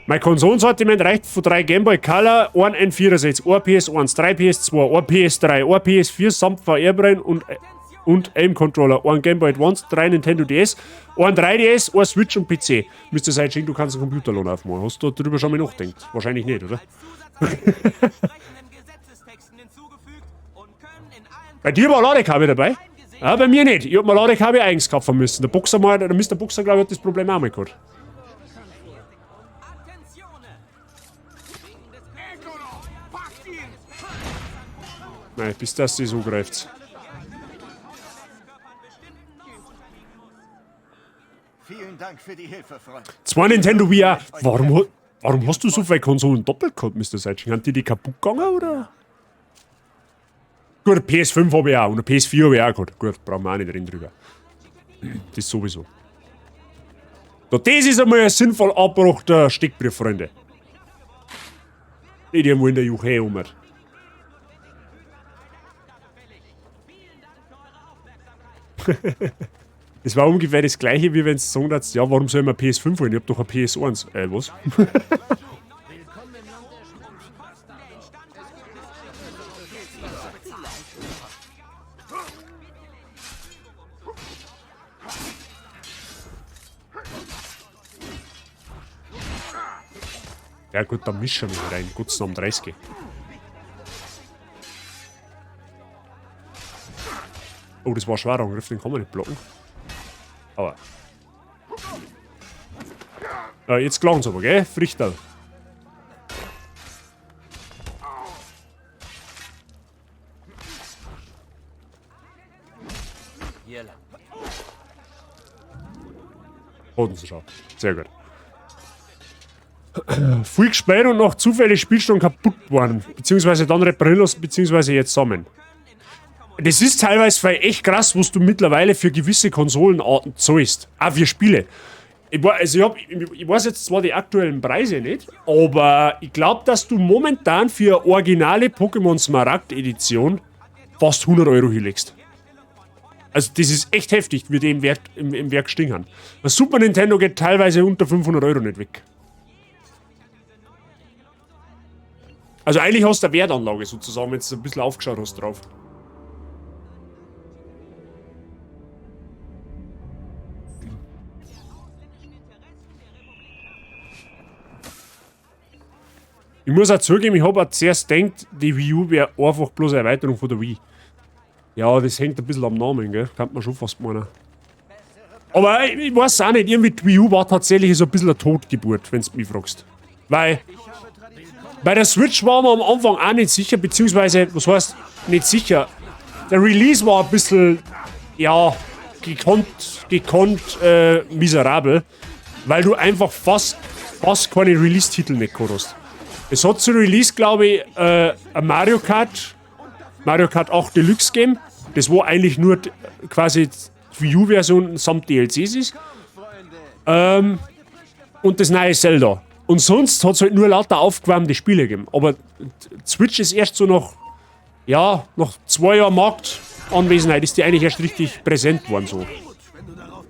Mein Konsolensortiment reicht von 3 Game Boy Color, 1 N64, 1 PS1, 3 PS2, 1 PS3, 1 PS4 samt VR-Brillen und Aim-Controller, 1 Game Boy Advance, 3 Nintendo DS, 1 3DS, 1 Switch und PC. Müsste sein, du kannst einen Computerlohn aufmachen. Hast du darüber schon mal nachgedacht? Wahrscheinlich nicht, oder? Bei dir war Ladekabel dabei? Ja, bei mir nicht. Ich hab mir Ladekabel eigens kaufen müssen. Der Mr. Boxer, glaube ich, hat das Problem auch mal gehabt. Nein, bis das sie so greift. Vielen Dank für die Hilfe, Freund. 2 Nintendo Wii U. Warum hast du so viele Konsolen doppelt gehabt, Mr. Seitchen? Haben die kaputt gegangen, oder? Gut, PS5 habe ich auch und eine PS4 habe ich auch gehabt. Gut, brauchen wir auch nicht reden drüber. Das sowieso. So, das ist einmal ein sinnvoll abgebrochener Steckbrief, Freunde. Nicht irgendwo in der Juche rum. Das war ungefähr das gleiche, wie wenn du sagen würdest, ja, warum soll ich mir PS5 holen? Ich hab doch eine PS1. Was? Ja gut, dann mischen wir rein. Gott am 30. Oh, das war ein schwerer Angriff, den kann man nicht blocken. Aber. Jetzt gelangt es aber, gell? Frichterl. Bodenschau. Sehr gut. Viel gespielt und nach zufällig Spielstunden kaputt worden. Beziehungsweise dann reparieren lassen, beziehungsweise jetzt zusammen. Das ist teilweise echt krass, was du mittlerweile für gewisse Konsolenarten zahlst. Auch für Spiele. Ich weiß jetzt zwar die aktuellen Preise nicht, aber ich glaube, dass du momentan für eine originale Pokémon Smaragd Edition fast 100 Euro hinlegst. Also das ist echt heftig, wie die im Werk stehen. Das Super Nintendo geht teilweise unter 500 Euro nicht weg. Also eigentlich hast du eine Wertanlage sozusagen, wenn du ein bisschen aufgeschaut hast drauf. Ich muss auch zugeben, ich habe auch zuerst gedacht, die Wii U wäre einfach bloß eine Erweiterung von der Wii. Ja, das hängt ein bisschen am Namen, gell? Kann man schon fast meinen. Aber ich weiß auch nicht, irgendwie die Wii U war tatsächlich so ein bisschen eine Totgeburt, wenn du mich fragst. Weil bei der Switch waren wir am Anfang auch nicht sicher, beziehungsweise, was heißt nicht sicher? Der Release war ein bisschen, ja, gekonnt miserabel, weil du einfach fast keine Release-Titel nicht gehabt hast. Es hat zu Release, glaube ich, ein Mario Kart 8 Deluxe gegeben. Das war eigentlich nur quasi die Wii U-Version samt DLCs ist. Und das neue Zelda. Und sonst hat es halt nur lauter aufgewärmte Spiele gegeben. Aber Switch ist erst so nach 2 Jahren Marktanwesenheit ist die eigentlich erst richtig präsent worden. So.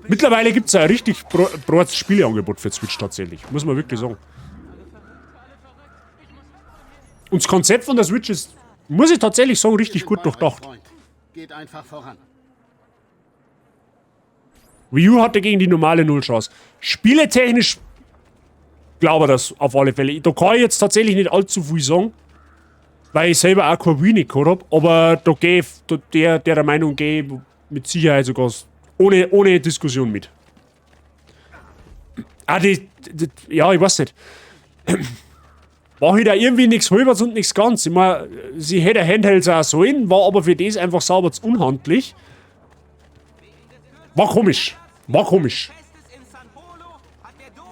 Mittlerweile gibt es ein richtig breites Spieleangebot für Switch tatsächlich. Muss man wirklich sagen. Und das Konzept von der Switch ist, muss ich tatsächlich sagen, richtig gut durchdacht. Geht einfach voran. Wii U hatte gegen die normale Null Chance. Spieletechnisch glaube das auf alle Fälle. Da kann ich jetzt tatsächlich nicht allzu viel sagen, weil ich selber auch kein Weenie gehabt habe, aber da gehe ich, der Meinung gehe ich mit Sicherheit sogar ohne Diskussion mit. Ja, ich weiß nicht. War halt auch irgendwie nichts halbers und nichts ganz. Ich meine, sie hätte Handhelds auch sollen, war aber für das einfach sauber zu unhandlich. War komisch.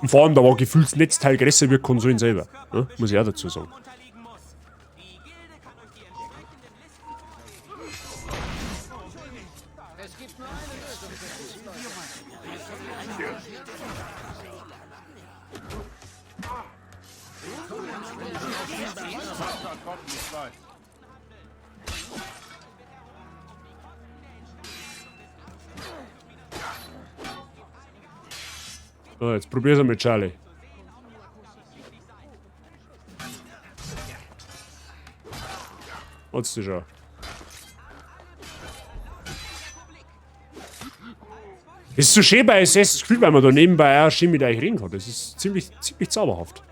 Und vor allem, da war gefühlt das Netzteil größer wie Konsolen selber. Ja, muss ich auch dazu sagen. So, jetzt probier's mit Charlie. Hat's dich schon. Das ist so schön bei Assassin's Creed, weil man da nebenbei auch schön mit euch reden kann. Das ist ziemlich zauberhaft.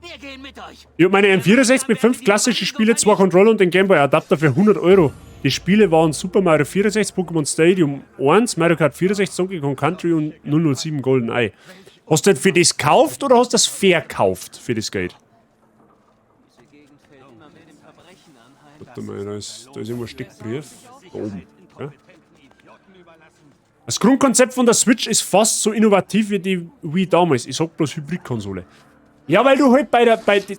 Wir gehen mit euch. Ich hab meine M64 mit 5 klassische Spiele, 2 Controller und den Gameboy Adapter für 100 Euro. Die Spiele waren Super Mario 64, Pokémon Stadium 1, Mario Kart 64, Donkey Kong Country und 007 GoldenEye. Hast du das für das gekauft oder hast du das verkauft für das Geld? Warte mal, da ist immer ein Steckbrief. Da oben. Ja? Das Grundkonzept von der Switch ist fast so innovativ wie die Wii damals. Ich sag bloß Hybridkonsole. Ja, weil du halt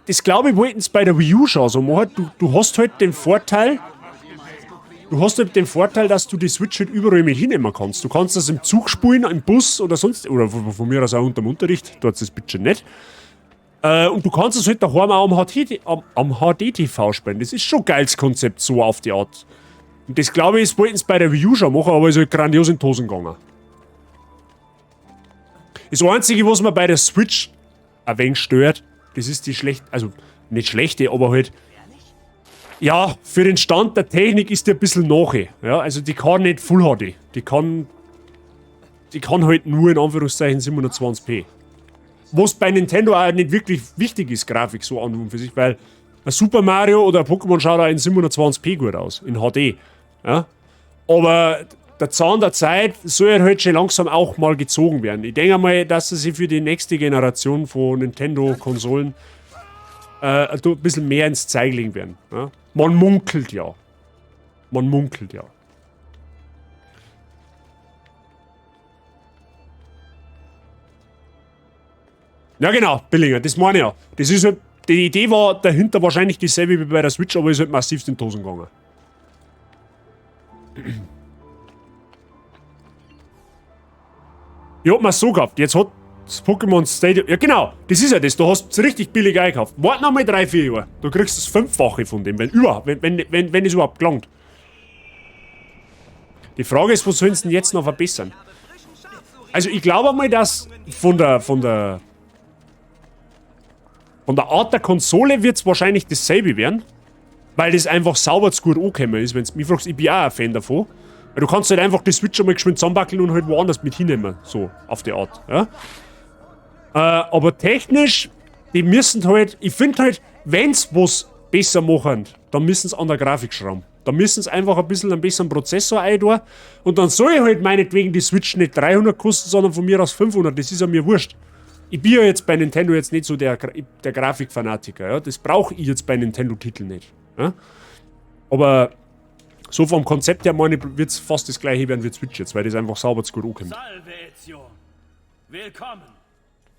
das glaube ich, wollten es bei der Wii U schon so machen. Du hast halt den Vorteil, dass du die Switch halt überall mit hinnehmen kannst. Du kannst das im Zug spielen, im Bus oder sonst, oder von mir aus auch unterm Unterricht, dort ist das bitte nicht. Und du kannst es halt daheim auch am HD-TV spielen. Das ist schon ein geiles Konzept, so auf die Art. Und das glaube ich, wollten es bei der Wii U schon machen, aber ist halt grandios in die Hosen gegangen. Das Einzige, was mir bei der Switch ein wenig stört, das ist die also nicht schlechte, aber halt, ja, für den Stand der Technik ist die ein bisschen nachher. Ja, also die kann nicht Full HD. Die kann halt nur in Anführungszeichen 720p. Was bei Nintendo auch nicht wirklich wichtig ist, Grafik so an und für sich, weil ein Super Mario oder ein Pokémon schaut auch in 720p gut aus, in HD. Ja? Aber der Zahn der Zeit soll halt schon langsam auch mal gezogen werden. Ich denke mal, dass sie für die nächste Generation von Nintendo-Konsolen ein bisschen mehr ins Zeug legen werden. Ja? Man munkelt ja. Ja genau, Billinger, das meine ich ja. Das ist halt, die Idee war dahinter wahrscheinlich dieselbe wie bei der Switch, aber ist halt massiv in die Hosen gegangen. Ich hab mir's so gehabt, jetzt hat das Pokémon Stadium, ja genau, das ist ja das, du hast es richtig billig eingekauft. Warte noch mal 3-4 Jahre, du kriegst das 5-fache von dem, wenn es überhaupt gelangt. Die Frage ist, was sollen sie denn jetzt noch verbessern? Also ich glaube mal, dass von der Art der Konsole wird es wahrscheinlich dasselbe werden, weil das einfach sauber zu gut angekommen ist. Wenn du mich fragst, ich bin auch ein Fan davon. Weil du kannst halt einfach die Switch einmal geschwind zusammenbackeln und halt woanders mit hinnehmen. So, auf die Art. Ja? Aber technisch, die müssen halt, ich finde halt, wenn sie was besser machen, dann müssen sie an der Grafik schrauben. Da müssen sie einfach ein bisschen einen besseren Prozessor eintun. Und dann soll ich halt meinetwegen die Switch nicht 300 kosten, sondern von mir aus 500. Das ist ja mir wurscht. Ich bin ja jetzt bei Nintendo jetzt nicht so der Grafikfanatiker. Ja? Das brauche ich jetzt bei Nintendo-Titeln nicht. Ja? Aber so vom Konzept her, meine ich, wird es fast das gleiche werden wie Switch jetzt, weil das einfach sauber zu gut ankommt. Salve, Ezio. Willkommen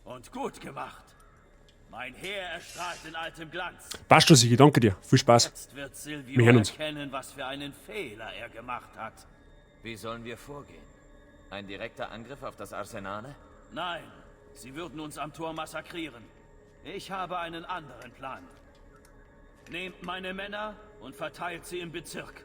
und gut gemacht. Mein Heer erstrahlt in altem Glanz. Passt schon, Sigi, danke dir. Viel Spaß. Jetzt wird Silvio Wir hören uns. erkennen, was für einen Fehler er gemacht hat. Wie sollen wir vorgehen? Ein direkter Angriff auf das Arsenale? Nein, sie würden uns am Tor massakrieren. Ich habe einen anderen Plan. Nehmt meine Männer und verteilt sie im Bezirk.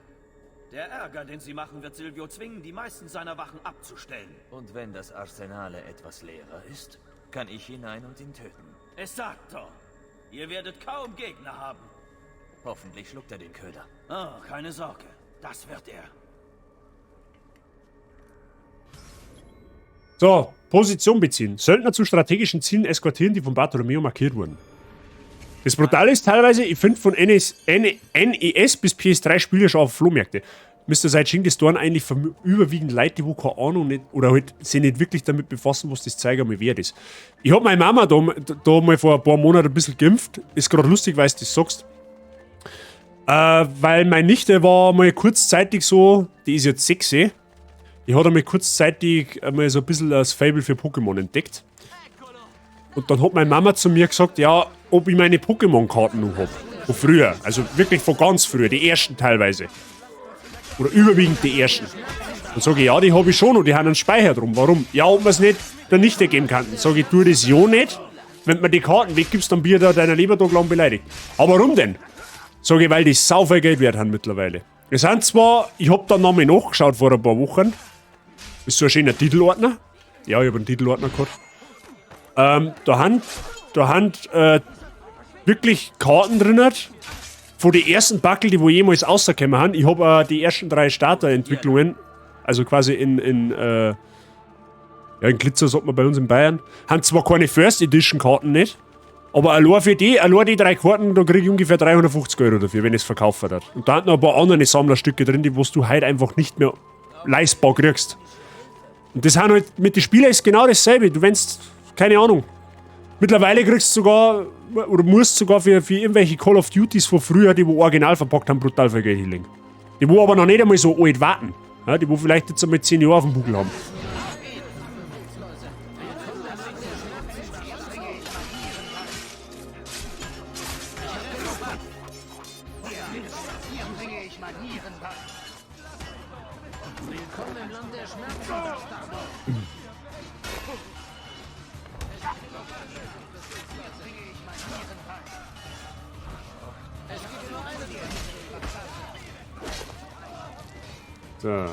Der Ärger, den sie machen, wird Silvio zwingen, die meisten seiner Wachen abzustellen. Und wenn das Arsenale etwas leerer ist, kann ich hinein und ihn töten. Es sagt doch, ihr werdet kaum Gegner haben. Hoffentlich schluckt er den Köder. Oh, keine Sorge, das wird er. So, Position beziehen. Söldner zu strategischen Zielen eskortieren, die von Bartolomeo markiert wurden. Das Brutale ist teilweise, ich finde von NES bis PS3 Spiele schon auf Flohmärkte. Müsste seit Shingestoren eigentlich überwiegend Leute, die keine Ahnung nicht, oder halt sich nicht wirklich damit befassen, was das Zeiger mir wert ist. Ich hab meine Mama da mal vor ein paar Monaten ein bisschen geimpft. Ist gerade lustig, weil du das sagst. Weil meine Nichte war mal kurzzeitig so, die ist jetzt 6, die hat einmal kurzzeitig einmal so ein bisschen das Fable für Pokémon entdeckt. Und dann hat meine Mama zu mir gesagt, ja, ob ich meine Pokémon-Karten noch hab. Von früher, also wirklich von ganz früher, die ersten teilweise. Oder überwiegend die ersten. Dann sage ich, ja, die habe ich schon und die haben einen Speicher drum. Warum? Ja, ob man es nicht der Nichte geben kann. Dann sage ich, tu das ja nicht. Wenn du mir die Karten weggibst, dann bin ich da deiner Lebertag lang beleidigt. Aber warum denn? Sage ich, weil die sau viel Geld wert haben mittlerweile. Es sind zwar, ich habe da nochmal nachgeschaut vor ein paar Wochen. Ist so ein schöner Titelordner. Ja, ich habe einen Titelordner gehabt. Da haben wirklich Karten drin von den ersten Backel, die wo jemals rausgekommen haben. Ich habe die ersten 3 Starter-Entwicklungen, also quasi in Glitzer, sagt man bei uns in Bayern, haben zwar keine First Edition Karten nicht, aber allein die 3 Karten, da kriege ich ungefähr 350 € dafür, wenn ich es verkaufen hat. Und da hat noch ein paar andere Sammlerstücke drin, die wo du heute einfach nicht mehr leistbar kriegst. Und das haben halt, mit den Spielern ist genau dasselbe. Du wennst, keine Ahnung, mittlerweile kriegst du sogar, oder musst sogar für irgendwelche Call of Duties von früher, die wo original verpackt haben, brutal viel Geld hinlegen. Die wo aber noch nicht einmal so alt warten. Ja, die wo vielleicht jetzt einmal 10 Jahre auf dem Buckel haben. So.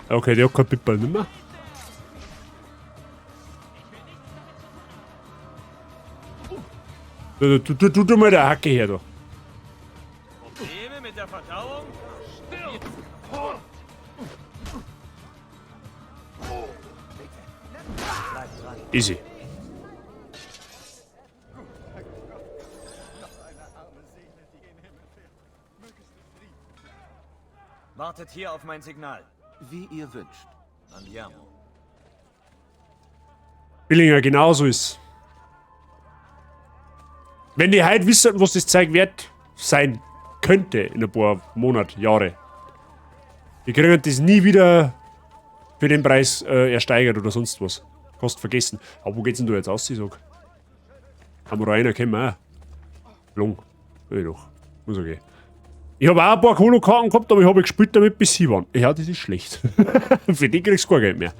Okay, der hat kein Pitball nimmer. Du mal der Hacke her, da. Probleme mit der Verdauung? Easy. Wartet hier auf mein Signal. Wie ihr wünscht. Andiamo. Billinger, genauso ist. Wenn die heute wissen, was das Zeug wert sein könnte in ein paar Monaten, Jahre, die kriegen das nie wieder für den Preis ersteigert oder sonst was. Kannst vergessen. Aber wo geht's denn da jetzt aus, ich sag? Haben wir einer, kennen wir auch. Lang. Ja, doch. Muss okay. Ich habe auch ein paar Kolo-Karten gehabt, aber ich habe gespielt damit, bis sie waren. Ja, das ist schlecht. Für die kriegst du kein Geld mehr.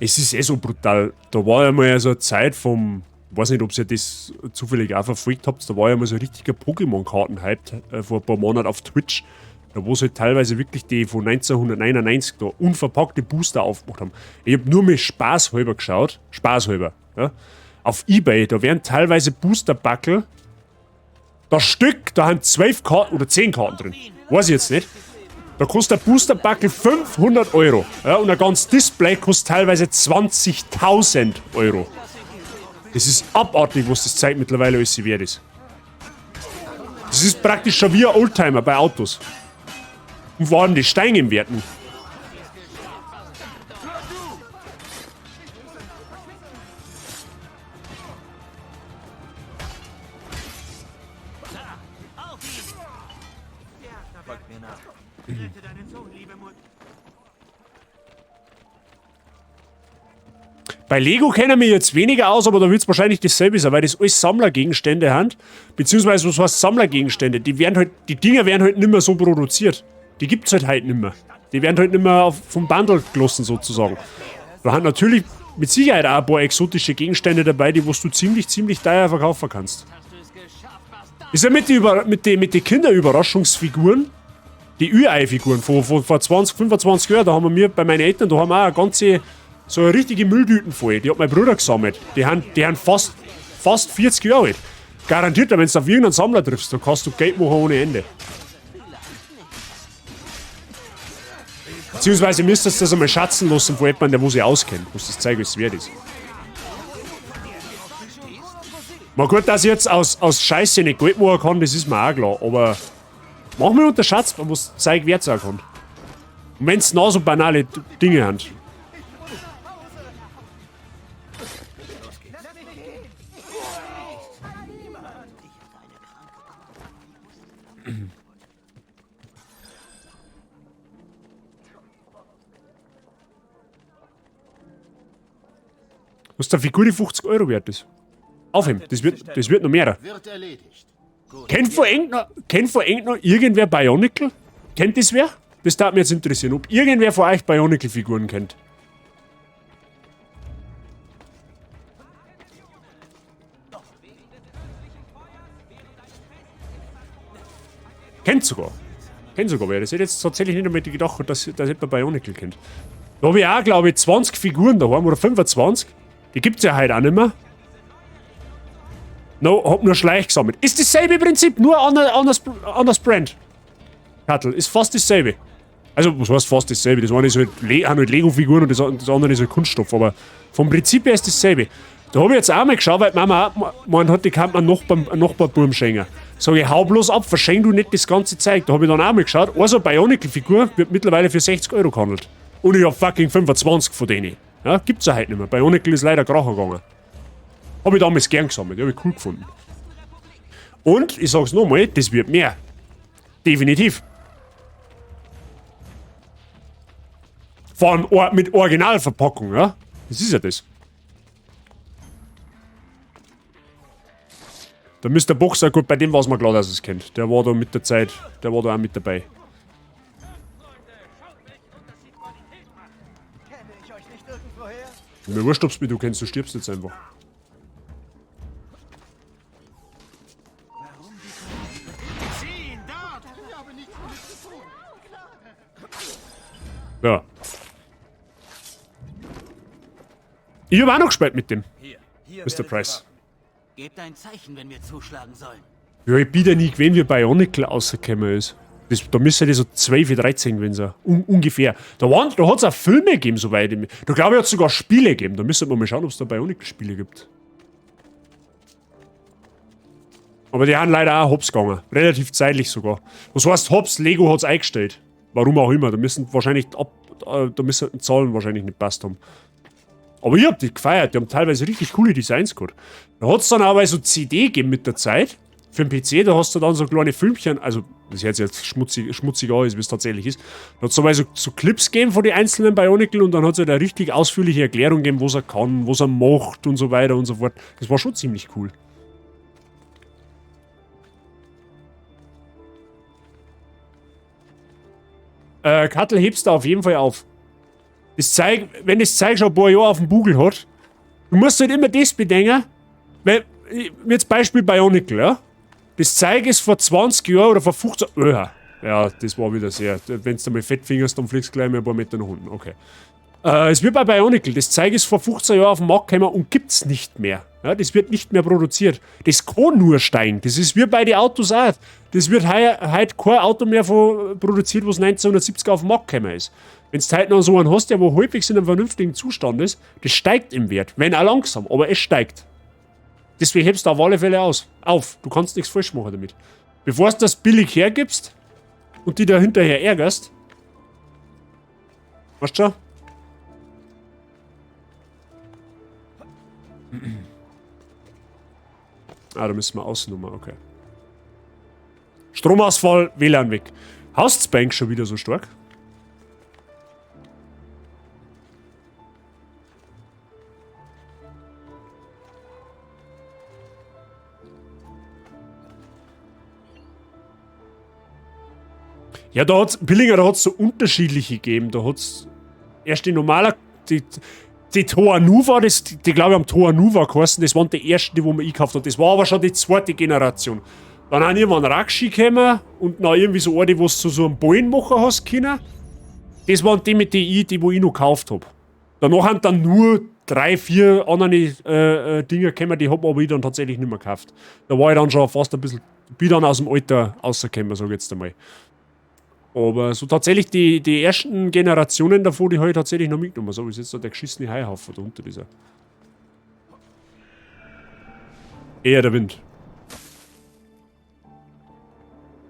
Es ist eh so brutal. Da war ja mal so eine Zeit vom, ich weiß nicht, ob ihr das zufällig auch verfolgt habt, da war ja mal so ein richtiger Pokémon-Karten-Hype vor ein paar Monaten auf Twitch. Da wo sie halt teilweise wirklich die von 1999 da unverpackte Booster aufgemacht haben. Ich habe nur mit Spaß halber geschaut. Spaß halber. Ja. Auf Ebay, da werden teilweise Booster-Backel. Das Stück, da haben 12 Karten oder 10 Karten drin. Weiß ich jetzt nicht. Da kostet der Booster-Backel 500 €. Ja, und ein ganzes Display kostet teilweise 20.000 €. Das ist abartig, was das Zeug mittlerweile alles wert ist. Das ist praktisch schon wie ein Oldtimer bei Autos. Und waren die Steine im Werten. Bei Lego kennen wir jetzt weniger aus, aber da wird es wahrscheinlich dasselbe sein, weil das alles Sammlergegenstände haben. Beziehungsweise, was heißt Sammlergegenstände? Die Dinger werden halt nicht mehr so produziert. Die gibt es halt nicht mehr. Die werden halt nicht mehr vom Bundle gelassen, sozusagen. Da haben natürlich mit Sicherheit auch ein paar exotische Gegenstände dabei, die was du ziemlich teuer verkaufen kannst. Ist ja mit den Kinderüberraschungsfiguren, die Ü-Ei-Figuren von vor 20, 25 Jahren, da haben wir bei meinen Eltern, da haben wir auch eine ganze, so eine richtige Mülltüten voll. Die hat mein Bruder gesammelt. Die haben fast 40 Jahre alt. Garantiert, wenn du auf irgendeinen Sammler triffst, dann kannst du Geld machen ohne Ende. Beziehungsweise müsstest du das einmal schatzen lassen von jemandem, der wo sich auskennt. Muss das zeigen, wie es wert ist. Mal gut, dass ich jetzt aus Scheiße nicht Geld machen kann, das ist mir auch klar. Aber manchmal unterschätzt man, was Zeug wert sein kann. Und wenn es noch so banale Dinge sind. Was der Figur die 50 € wert ist. Aufheben, das wird noch mehr. Wird erledigt. Kennt von Eng noch irgendwer Bionicle? Kennt das wer? Das darf mich jetzt interessieren, ob irgendwer von euch Bionicle-Figuren kennt. Kennt sogar wer. Das hätte jetzt tatsächlich nicht einmal gedacht, dass jemand Bionicle kennt. Da habe ich auch, glaube ich, 20 Figuren daheim oder 25. Die gibt's ja heute auch nicht mehr. No, hab nur Schleich gesammelt. Ist dasselbe Prinzip, nur anders Brand. Kattel, ist fast dasselbe. Also, was heißt fast dasselbe? Das eine ist halt, halt Lego-Figuren und das andere ist halt Kunststoff, aber vom Prinzip her ist dasselbe. Da habe ich jetzt auch mal geschaut, weil die Mama auch gemeint hat, die kann man Nachbarbuben schenken. Sag ich, hau bloß ab, verschenk du nicht das ganze Zeug. Da habe ich dann auch mal geschaut, also Bionicle-Figur wird mittlerweile für 60 € gehandelt. Und ich hab fucking 25 von denen. Ja, gibt's ja heute nicht mehr. Bionicle ist leider krachen gegangen. Hab ich damals gern gesammelt, die hab ich cool gefunden. Und, ich sag's nochmal, das wird mehr. Definitiv. Vor allem mit Originalverpackung, ja? Das ist ja das. Da müsste der Boxer, gut, bei dem war es mir klar, dass er es kennt. Der war da mit der Zeit, der war da auch mit dabei. Mir wurscht, ob's mich du kennst, du stirbst jetzt einfach. Ja. Ich hab auch noch gespielt mit dem. Mr. Price. Gebt ein Zeichen, wenn wir zuschlagen sollen. Ja, ich bin ja nie gewesen, wie Bionicle rausgekommen ist. Da müsste ja so 12, 13 gewesen sein. Ungefähr. Da hat es auch Filme gegeben, soweit ich. Da glaube ich, hat es sogar Spiele gegeben. Da müsste man mal schauen, ob es da Bionicle-Spiele gibt. Aber die haben leider auch hops gegangen. Relativ zeitlich sogar. Was heißt hops? Lego hat es eingestellt. Warum auch immer. Da müssen Zahlen wahrscheinlich nicht passt haben. Aber ich hab die gefeiert. Die haben teilweise richtig coole Designs gehabt. Da hat es dann aber so CD gegeben mit der Zeit. Für den PC, da hast du dann so kleine Filmchen, also das hört sich jetzt schmutzig an, wie es tatsächlich ist. Da hat es aber so Clips gegeben von den einzelnen Bionicle und dann hat es halt eine richtig ausführliche Erklärung gegeben, was er kann, was er macht und so weiter und so fort. Das war schon ziemlich cool. Kattel hebst du auf jeden Fall auf. Wenn das Zeug schon ein paar Jahre auf dem Bugel hat, du musst halt immer das bedenken, weil, jetzt Beispiel Bionicle, ja? Das Zeug ist vor 20 Jahren oder vor 15 Jahren. Ja, das war wieder sehr. Wenn du mal fett fingerst, dann fliegst du gleich mal ein paar Meter nach unten. Okay. Es wird bei Bionicle. Das Zeug ist vor 15 Jahren auf den Markt gekommen und gibt's nicht mehr. Ja, das wird nicht mehr produziert. Das kann nur steigen. Das ist wie bei den Autos auch. Das wird heute kein Auto mehr produziert, was 1970 auf den Markt gekommen ist. Wenn du heute noch so einen hast, der wo halbwegs in einem vernünftigen Zustand ist, das steigt im Wert. Wenn auch langsam, aber es steigt. Deswegen hebst du auf alle Fälle auf. Du kannst nichts falsch machen damit. Bevor du das billig hergibst und die da hinterher ärgerst. Weißt du schon? Da müssen wir außen nochmal, okay. Stromausfall, WLAN weg. Haust's Bank schon wieder so stark? Ja, Billinger, da hat es so unterschiedliche gegeben. Da hat es erst die normale, die Toa Nuva, die glaube ich am Toa Nuva geheißen, das waren die ersten, die man eingekauft hat. Das war aber schon die zweite Generation. Dann haben irgendwann Rakshi gekommen und dann irgendwie so eine, wo du so einen Ballen machen hast können. Das waren die mit die ich noch gekauft habe. Danach haben dann nur 3, 4 andere Dinge gekommen, die habe aber ich dann tatsächlich nicht mehr gekauft. Da war ich dann schon fast ein bisschen, bin dann aus dem Alter rausgekommen, sag ich jetzt einmal. Aber so tatsächlich die ersten Generationen davor, die habe ich tatsächlich noch mitgenommen. So ist jetzt da der geschissene Haihaufen da unter dieser. Eher der Wind.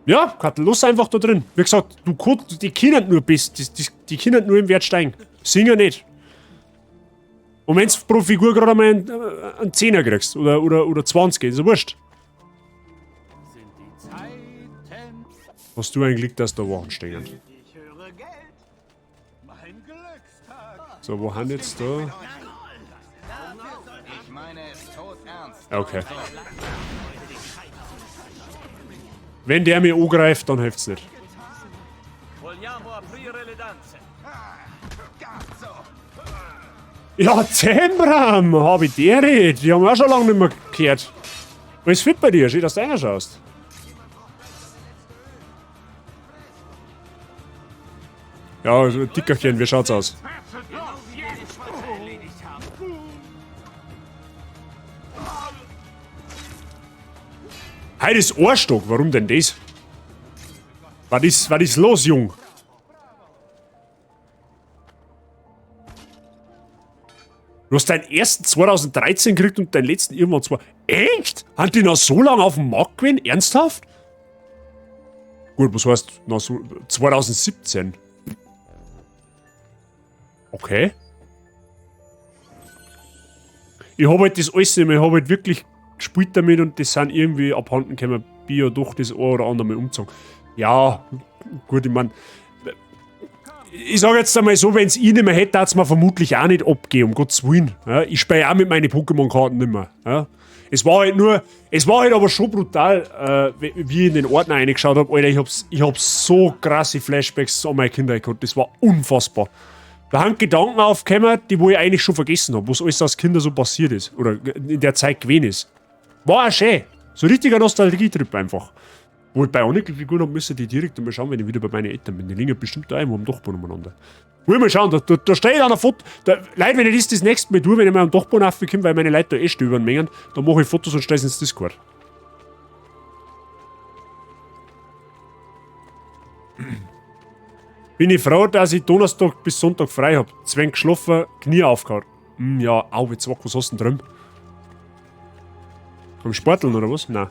Ja, Kattel, los einfach da drin. Wie gesagt, die können nur die können nur im Wert steigen. Singen nicht. Und wenn du pro Figur gerade mal einen 10er kriegst oder 20, ist ja wurscht. Hast du ein Glück, dass da Wachen stehen? So, wo haben jetzt da? Ich meine es tot ernst. Okay. Wenn der mir angreift, dann hilft's nicht. Ja, Zembram, hab ich der nicht. Die haben wir auch schon lange nicht mehr gehört. Was ist fit bei dir? Schön, dass du reinschaust. Ja, so ein Dickerchen, wie schaut's aus? Heute ist Ohrstock, warum denn das? Was ist los, Jung? Du hast deinen ersten 2013 gekriegt und deinen letzten irgendwann 2. Echt? Haben die noch so lange auf dem Markt gewesen? Ernsthaft? Gut, was heißt noch so 2017? Okay. Ich habe halt das alles nicht mehr. Ich habe halt wirklich gespielt damit und das sind irgendwie abhanden gekommen. Bin ja doch das ein oder andere Mal umgezogen. Ja, gut, ich meine. Ich sage jetzt einmal so, wenn es ich nicht mehr hätte, hat es mir vermutlich auch nicht abgehen, um Gottes Willen. Ja, ich spiele auch mit meinen Pokémon-Karten nicht mehr. Ja. Es war halt aber schon brutal, wie ich in den Ordner reingeschaut habe. Alter, ich hab so krasse Flashbacks an meine Kinder gehabt. Das war unfassbar. Da haben Gedanken aufgekommen, die wo ich eigentlich schon vergessen habe, was alles als Kinder so passiert ist. Oder in der Zeit gewesen ist. War auch schön. So ein richtiger Nostalgie-Trip einfach. Wo ich bei Onikel-Figuren habe, müssen die direkt mal schauen, wenn ich wieder bei meinen Eltern bin. Die liegen bestimmt da irgendwo am Dachboden umeinander. Will mal schauen, da steht einer Foto. Leute, wenn ich das nächste Mal tue, wenn ich mal am Dachboden raufkomme, weil meine Leute da stehen über den Mengen, dann mache ich Fotos und stelle es ins Discord. Bin ich froh, dass ich Donnerstag bis Sonntag frei habe. Zwang geschlafen, Knie aufgehauen. Ja, au, jetzt wack, was hast du denn drin? Am Sporteln oder was? Nein.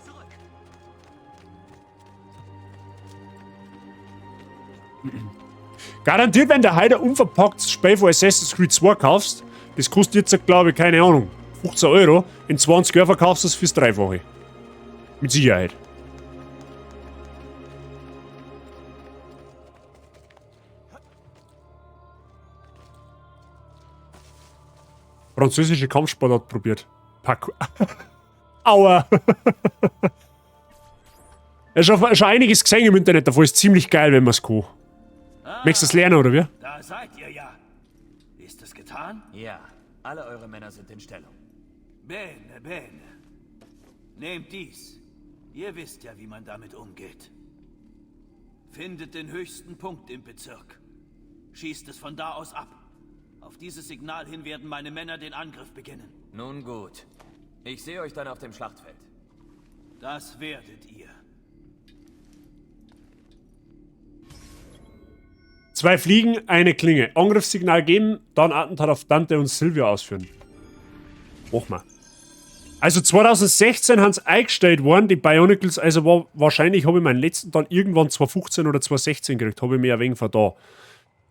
Garantiert, wenn du heute ein unverpacktes Spiel von Assassin's Creed 2 kaufst, das kostet jetzt, glaube ich, keine Ahnung, 15 €, in 20 Jahren verkaufst du es fürs Dreifache. Mit Sicherheit. Französische Kampfsportart probiert. Parkour. Aua. Ja, schon einiges gesehen im Internet, davon ist ziemlich geil, wenn man es kann. Möchtest du das lernen, oder wie? Da seid ihr ja. Ist es getan? Ja, alle eure Männer sind in Stellung. Bene, bene. Nehmt dies. Ihr wisst ja, wie man damit umgeht. Findet den höchsten Punkt im Bezirk. Schießt es von da aus ab. Auf dieses Signal hin werden meine Männer den Angriff beginnen. Nun gut. Ich sehe euch dann auf dem Schlachtfeld. Das werdet ihr. 2 Fliegen, eine Klinge. Angriffssignal geben, dann Attentat auf Dante und Silvia ausführen. Mach mal. Also 2016 haben sie eingestellt worden, die Bionicles, also wahrscheinlich habe ich meinen letzten dann irgendwann 2015 oder 2016 gekriegt, habe ich mir ein wenig von da.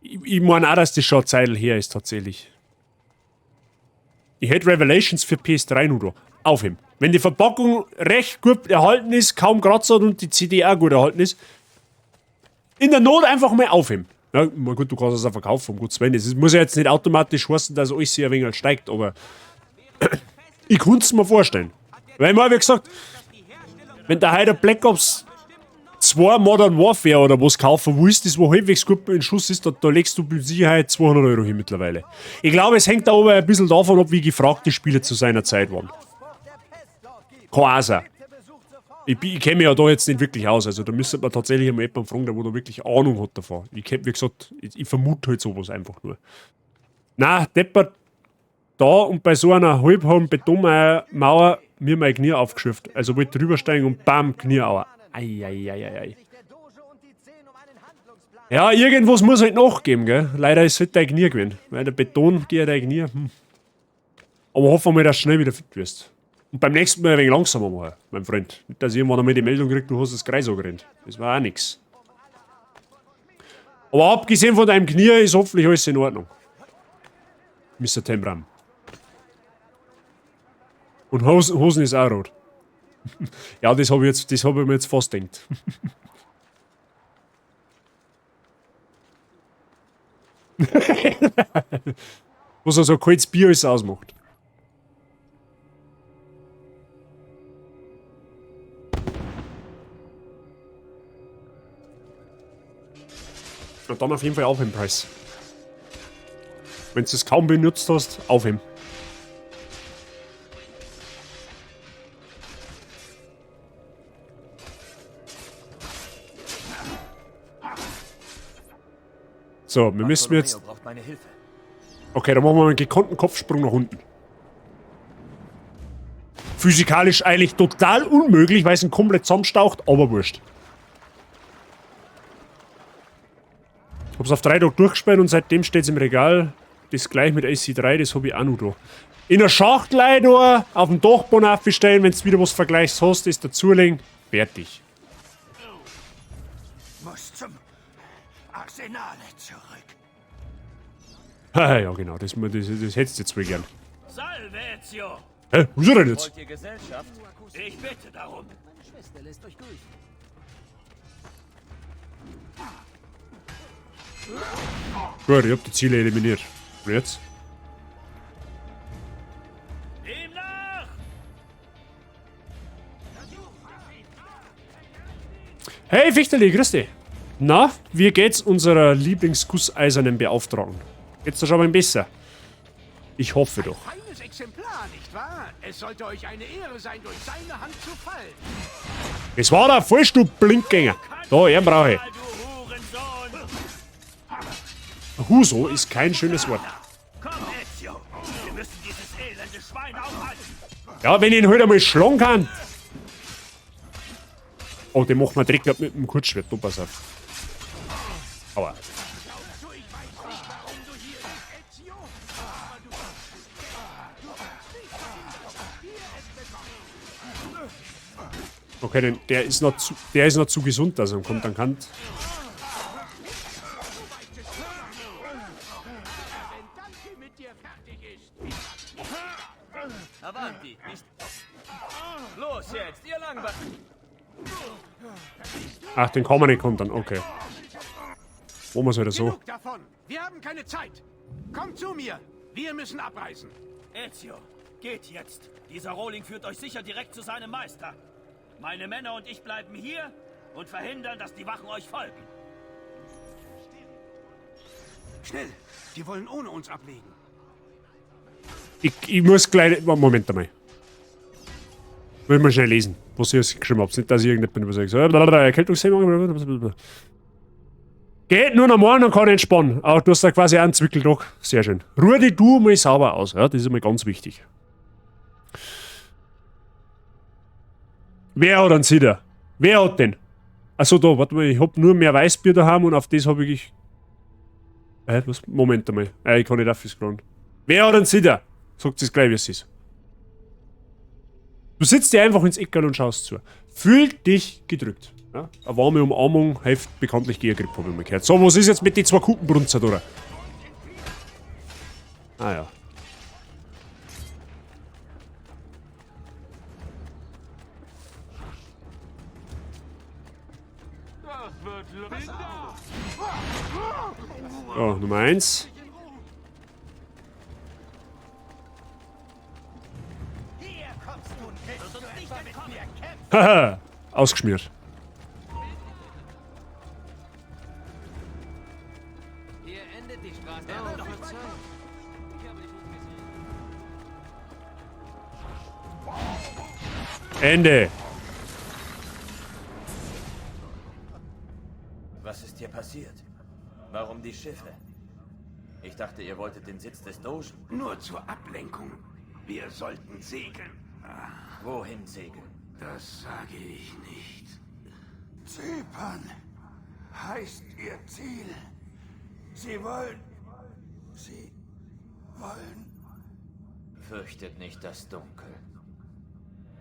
Ich meine auch, dass das schon eine Zeit her ist, tatsächlich. Ich hätte Revelations für PS3 nur da. Aufheben. Wenn die Verpackung recht gut erhalten ist, kaum Kratzer und die CD auch gut erhalten ist, in der Not einfach mal aufheben. Ja, mal gut, du kannst es auch verkaufen, um Gottes Willen. Es muss ja jetzt nicht automatisch heißen, dass alles hier ein wenig steigt, aber ich konnte es mir vorstellen. Weil mal, wie gesagt, wenn du heute Black Ops 2 Modern Warfare oder was kaufen willst, das wo halbwegs gut in Schuss ist, da legst du mit Sicherheit 200 € hin mittlerweile. Ich glaube, es hängt aber ein bisschen davon ab, wie gefragt die Spiele zu seiner Zeit waren. Kann auch sein. Ich kenne mich ja da jetzt nicht wirklich aus, also da müsste man tatsächlich mal jemanden fragen, der wo da wirklich Ahnung hat davon. Ich kenn, wie gesagt, ich vermute halt sowas einfach nur. Na, deppert da und bei so einer halbhohen Betonmauer mir mein Knie aufgeschürft. Also wollte drüber steigen und bam, Knieauer. Eieieiei. Ja, irgendwas muss halt nachgeben, gell? Leider ist halt dein Knie gewesen. Weil der Beton geht dein Knie. Aber hoffen wir mal, dass du schnell wieder fit wirst. Und beim nächsten Mal ein wenig langsamer machen, mein Freund. Nicht, dass ich irgendwann einmal die Meldung kriege, du hast das Kreis angerannt. Das war auch nix. Aber abgesehen von deinem Knie ist hoffentlich alles in Ordnung. Mr. Tembram. Und Hosen ist auch rot. Ja, das hab ich mir jetzt fast gedacht. Was also ein kaltes Bier alles ausmacht. Und dann auf jeden Fall aufheben, Preis. Wenn du es kaum benutzt hast, aufheben. So, wir müssen jetzt... Okay, dann machen wir einen gekonnten Kopfsprung nach unten. Physikalisch eigentlich total unmöglich, weil es ihn komplett zusammenstaucht, aber wurscht. Ich hab's auf 3 Tage durchgespielt und seitdem steht's im Regal. Das gleich mit AC3, das hab ich auch noch da. In der Schachtel da, auf dem Dachboden aufstellen, wenn du wieder was Vergleichs hast, das dazulegen. Fertig. Muss zum Arsenale zurück. Ja, genau, das hättest du jetzt wohl gern. Salvezio! Hä? Was ist denn jetzt? Wollt ihr Gesellschaft? Ich bitte darum. Meine Schwester lässt euch grüßen. Gut, ich hab die Ziele eliminiert. Und jetzt? Ihm nach! Hey Fichterli, grüß dich. Na, wie geht's unserer Lieblingsgusseisernen Beauftragten? Geht's da schon mal besser? Ich hoffe doch. Feines Exemplar, nicht wahr? Es sollte euch eine Ehre sein, durch seine Hand zu fallen. Es war der falsch, du Blinkgänger. Da, er brauche ich. Du Hurensohn! Huso ist kein schönes Wort. Komm, Ezio! Wir müssen dieses elende Schwein aufhalten! Ja, wenn ich ihn halt einmal schlagen kann. Oh, den macht man direkt mit dem Kurzschwert. Du, pass auf. Aua. Okay, denn der ist noch zu gesund, dass er kommt an Kant. Avanti! Nicht... Los jetzt, ihr Langbacken! Ach, den kann man nicht kontern, okay. Wo man halt so. Genug davon. Wir haben keine Zeit. Kommt zu mir. Wir müssen abreisen. Ezio, geht jetzt! Dieser Rohling führt euch sicher direkt zu seinem Meister. Meine Männer und ich bleiben hier und verhindern, dass die Wachen euch folgen. Schnell. Die wollen ohne uns ablegen. Ich muss gleich. Moment einmal. Will mal schnell lesen, was ihr geschrieben habt. Nicht, dass ich irgendetwas übersage. So, Erkältungshemmung. Geht nur noch morgen und kann entspannen. Aber du hast da quasi einen Zwickeltag. Sehr schön. Ruhe dich du mal sauber aus. Ja, das ist einmal ganz wichtig. Wer hat einen Sitter? Wer hat den? Achso, da, warte mal, ich hab nur mehr Weißbier daheim und auf das habe ich. Was? Moment einmal. Ich kann nicht aufscrollen. Wer hat einen Sitter? Sagt es gleich, wie es ist. Du sitzt dir einfach ins Eckerl und schaust zu. Fühl dich gedrückt. Ja? Eine warme Umarmung hilft bekanntlich gegen Grippe, habe ich mal gehört. So, was ist jetzt mit den 2 Kuchenbrunzer, oder? Ah ja. So, Nummer 1. Haha, ausgeschmiert. Hier endet die Straße. Ende. Was ist hier passiert? Warum die Schiffe? Ich dachte, ihr wolltet den Sitz des Dogen. Nur zur Ablenkung. Wir sollten segeln. Wohin segeln? Das sage ich nicht. Zypern. heißt Ihr Ziel? Sie wollen... Fürchtet nicht das Dunkel.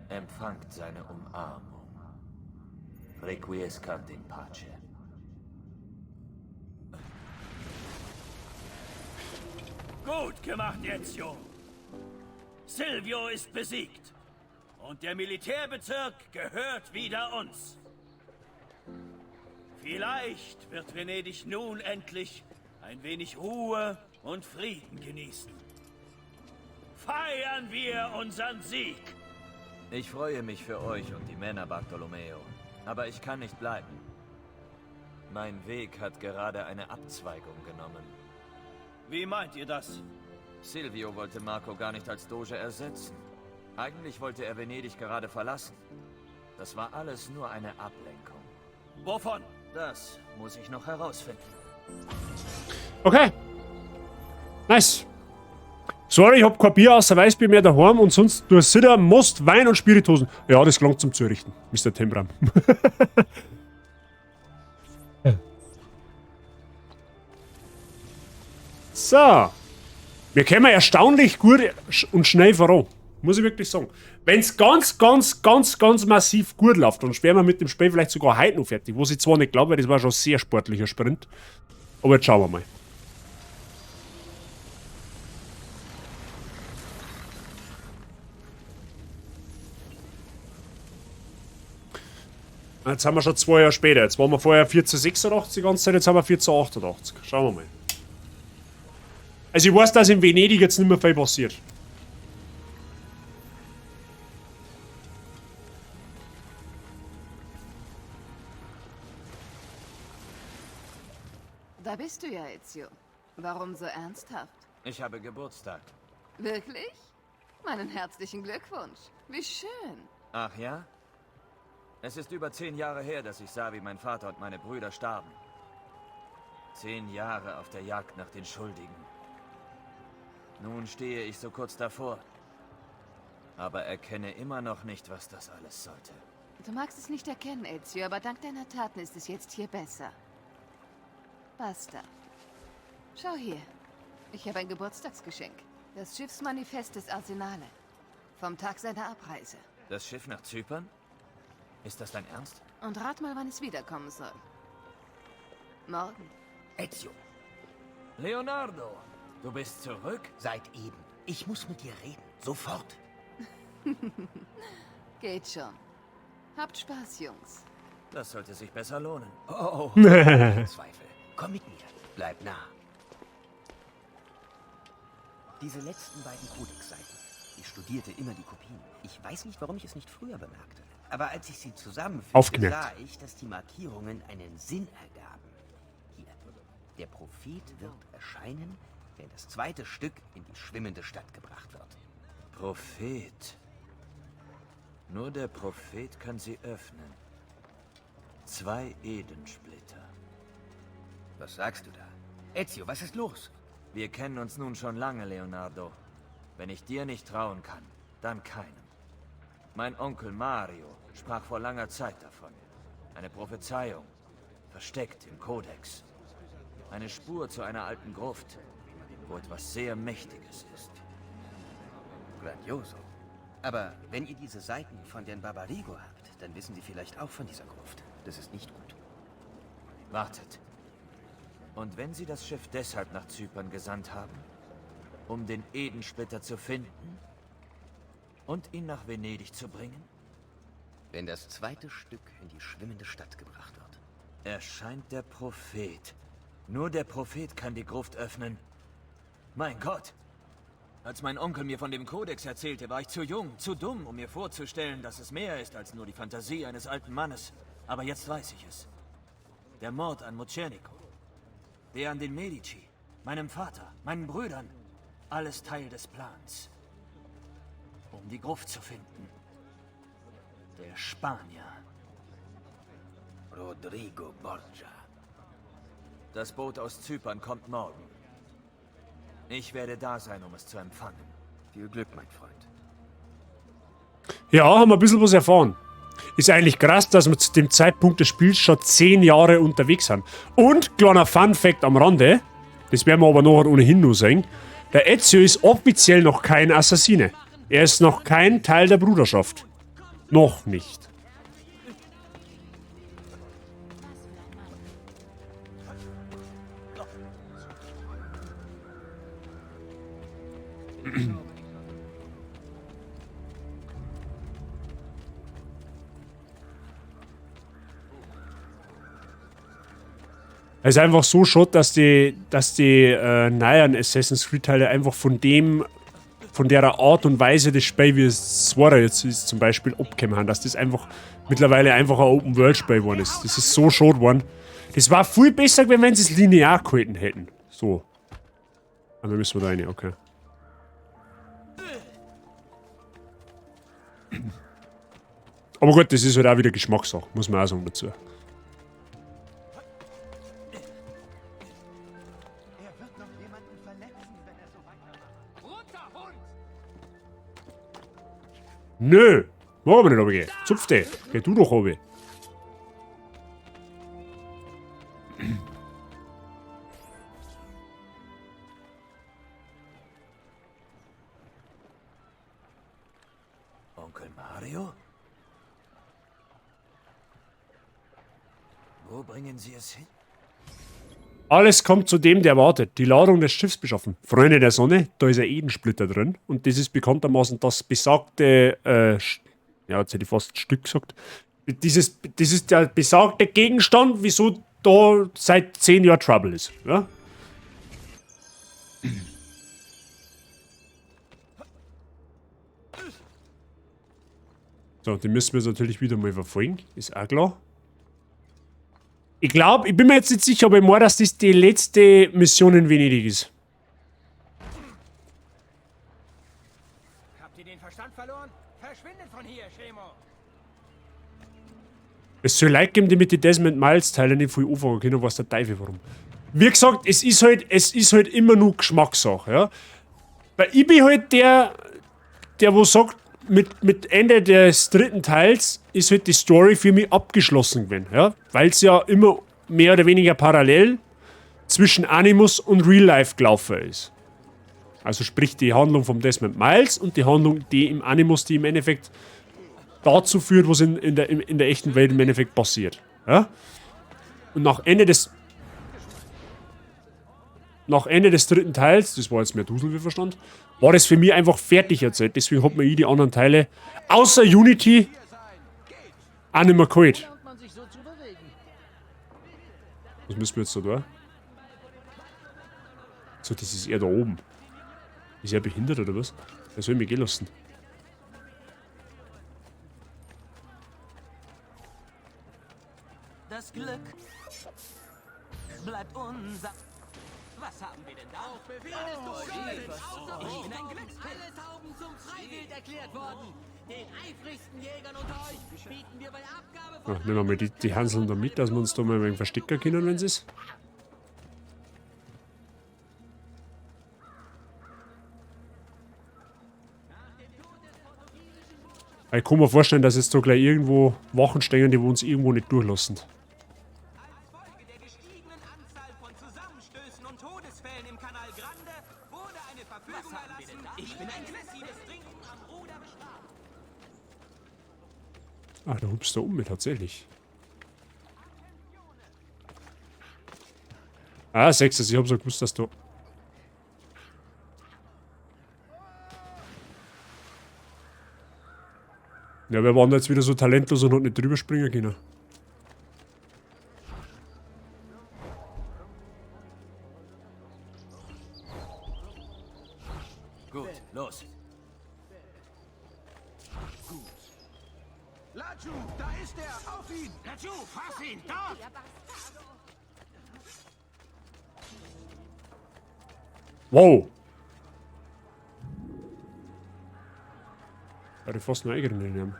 Empfangt seine Umarmung. Requiescat in pace. Gut gemacht, Ezio. Silvio ist besiegt. Und der Militärbezirk gehört wieder uns. Vielleicht wird Venedig nun endlich ein wenig Ruhe und Frieden genießen. Feiern wir unseren Sieg! Ich freue mich für euch und die Männer, Bartolomeo. Aber ich kann nicht bleiben. Mein Weg hat gerade eine Abzweigung genommen. Wie meint ihr das? Silvio wollte Marco gar nicht als Doge ersetzen. Eigentlich wollte er Venedig gerade verlassen. Das war alles nur eine Ablenkung. Wovon? Das muss ich noch herausfinden. Okay. Nice. Sorry, ich hab kein Bier außer Weißbier mehr daheim und sonst nur Cider, Most, Wein und Spirituosen. Ja, das gelangt zum Zurichten, Mr. Tembram. So. Wir kommen erstaunlich gut und schnell voran. Muss ich wirklich sagen. Wenn es ganz massiv gut läuft, dann wären wir mit dem Spiel vielleicht sogar heute noch fertig. Was ich zwar nicht glaube, weil das war schon ein sehr sportlicher Sprint. Aber jetzt schauen wir mal. Jetzt haben wir schon 2 Jahre später. Jetzt waren wir vorher 1486 die ganze Zeit, jetzt haben wir 1488. Schauen wir mal. Also ich weiß, dass in Venedig jetzt nicht mehr viel passiert. Da bist du ja, Ezio. Warum so ernsthaft? Ich habe Geburtstag. Wirklich? Meinen herzlichen Glückwunsch. Wie schön. Ach ja? Es ist über 10 Jahre her, dass ich sah, wie mein Vater und meine Brüder starben. 10 Jahre auf der Jagd nach den Schuldigen. Nun stehe ich so kurz davor. Aber erkenne immer noch nicht, was das alles sollte. Du magst es nicht erkennen, Ezio, aber dank deiner Taten ist es jetzt hier besser. Basta. Schau hier. Ich habe ein Geburtstagsgeschenk. Das Schiffsmanifest des Arsenale. Vom Tag seiner Abreise. Das Schiff nach Zypern? Ist das dein Ernst? Und rat mal, wann es wiederkommen soll. Morgen. Ezio, Leonardo, du bist zurück? seit eben. Ich muss mit dir reden. Sofort. Geht schon. Habt Spaß, Jungs. Das sollte sich besser lohnen. Oh, kein Zweifel. Komm mit mir. Bleib nah. Diese letzten beiden Kodexseiten. Ich studierte immer die Kopien. Ich weiß nicht, warum ich es nicht früher bemerkte. Aber als ich sie zusammenfügte, sah ich, dass die Markierungen einen Sinn ergaben. Hier. Der Prophet wird erscheinen, wenn das zweite Stück in die schwimmende Stadt gebracht wird. Prophet. Nur der Prophet kann sie öffnen. 2 Edensplitter. Was sagst du da? Ezio, was ist los? Wir kennen uns nun schon lange, Leonardo. Wenn ich dir nicht trauen kann, dann keinem. Mein Onkel Mario sprach vor langer Zeit davon. Eine Prophezeiung, versteckt im Kodex. Eine Spur zu einer alten Gruft, wo etwas sehr Mächtiges ist. Grandioso. Aber wenn ihr diese Seiten von den Barbarigo habt, dann wissen sie vielleicht auch von dieser Gruft. Das ist nicht gut. Wartet. Und wenn sie das Schiff deshalb nach Zypern gesandt haben, um den Edensplitter zu finden und ihn nach Venedig zu bringen? Wenn das zweite Stück in die schwimmende Stadt gebracht wird. Erscheint der Prophet. Nur der Prophet kann die Gruft öffnen. Mein Gott! Als mein Onkel mir von dem Kodex erzählte, war ich zu jung, zu dumm, um mir vorzustellen, dass es mehr ist als nur die Fantasie eines alten Mannes. Aber jetzt weiß ich es. Der Mord an Mocenico. Der an den Medici. Meinem Vater, meinen Brüdern. Alles Teil des Plans. Um die Gruft zu finden. Der Spanier. Rodrigo Borgia. Das Boot aus Zypern kommt morgen. Ich werde da sein, um es zu empfangen. Viel Glück, mein Freund. Ja, haben wir ein bisschen was erfahren. Ist eigentlich krass, dass wir zu dem Zeitpunkt des Spiels schon 10 Jahre unterwegs sind. Und, kleiner Fun-Fact am Rande, das werden wir aber nachher ohnehin nur sehen, der Ezio ist offiziell noch kein Assassine. Er ist noch kein Teil der Bruderschaft. Noch nicht. Es ist einfach so schade, dass die neuen Assassin's Creed Teile einfach von der Art und Weise des Spiels, wie es Swara jetzt ist, zum Beispiel abgekommen haben, dass das einfach mittlerweile einfach ein Open-World-Spiel geworden ist. Das ist so schade geworden. Das war viel besser gewesen, wenn sie es linear gehalten hätten. So. Aber müssen wir da rein, okay. Aber gut, das ist halt auch wieder Geschmackssache, muss man auch sagen dazu. Nö, machen wir nicht runtergehen. Zupf dich. Geh du doch runter. Onkel Mario? Wo bringen Sie es hin? Alles kommt zu dem, der wartet. Die Ladung des Schiffs beschaffen. Freunde der Sonne, da ist ein Edensplitter drin. Und das ist bekanntermaßen das besagte, ja, jetzt hätte ich fast Stück gesagt. Das ist der besagte Gegenstand, wieso da seit 10 Jahren Trouble ist. Ja? So, den müssen wir jetzt natürlich wieder mal verfolgen. Ist auch klar. Ich glaube, ich bin mir jetzt nicht sicher, aber ich meine, dass das die letzte Mission in Venedig ist. Habt ihr den Verstand verloren? Verschwindet von hier, Schemo! Es soll Leute geben, die mit den Desmond Miles Teilen nicht viel anfangen können, was der Teufel warum. Wie gesagt, es ist halt immer nur Geschmackssache, ja. Weil ich bin halt der wo sagt, mit Ende des 3. Teils ist halt die Story für mich abgeschlossen gewesen, ja? Weil es ja immer mehr oder weniger parallel zwischen Animus und Real Life gelaufen ist. Also sprich die Handlung vom Desmond Miles und die Handlung, die im Animus, die im Endeffekt dazu führt, was in der echten Welt im Endeffekt passiert. Ja? Und nach Ende des 3. Teils, das war jetzt mehr Dusel, wie verstanden, war das für mich einfach fertig erzählt. Deswegen hat man die anderen Teile, außer Unity, auch nicht mehr geholt. Was müssen wir jetzt da tun? So, das ist er da oben. Ist er behindert oder was? Er soll mich gehen lassen. Das Glück bleibt unser. Was haben wir denn da? Auf Befehl des Gottes! Ich bin ein Glücksfall. Alle Tauben zum Freiwild erklärt worden. Den eifrigsten Jägern unter euch bieten wir bei Abgabe von... Ach, nehmen wir mal die Hanseln da mit, dass wir uns da mal ein wenig verstecken können, wenn es ist. Ich kann mir vorstellen, dass jetzt da gleich irgendwo Wachen stehen, die uns irgendwo nicht durchlassen. Ah, da hupst du um mit, tatsächlich. Ah, 6. Ich hab so gewusst, dass du... Ja, wir waren da jetzt wieder so talentlos und hat nicht drüber springen können. Gut, los. Laju, da ist er! Auf ihn! Laju, fass ihn! Dort! Wow! Da hätte ich fast eine eigene nehmen.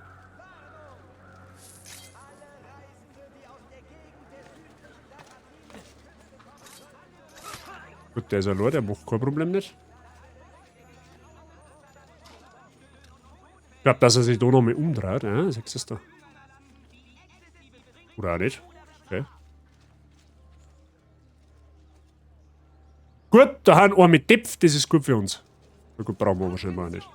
Gut, der ist allein, der macht kein Problem nicht. Ich glaube, dass er sich da noch mal umdreht, ja? Siehst du das da? Oder auch nicht. Okay. Gut, da haben wir mit Depth, das ist gut für uns. Na gut, brauchen wir wahrscheinlich auch nicht.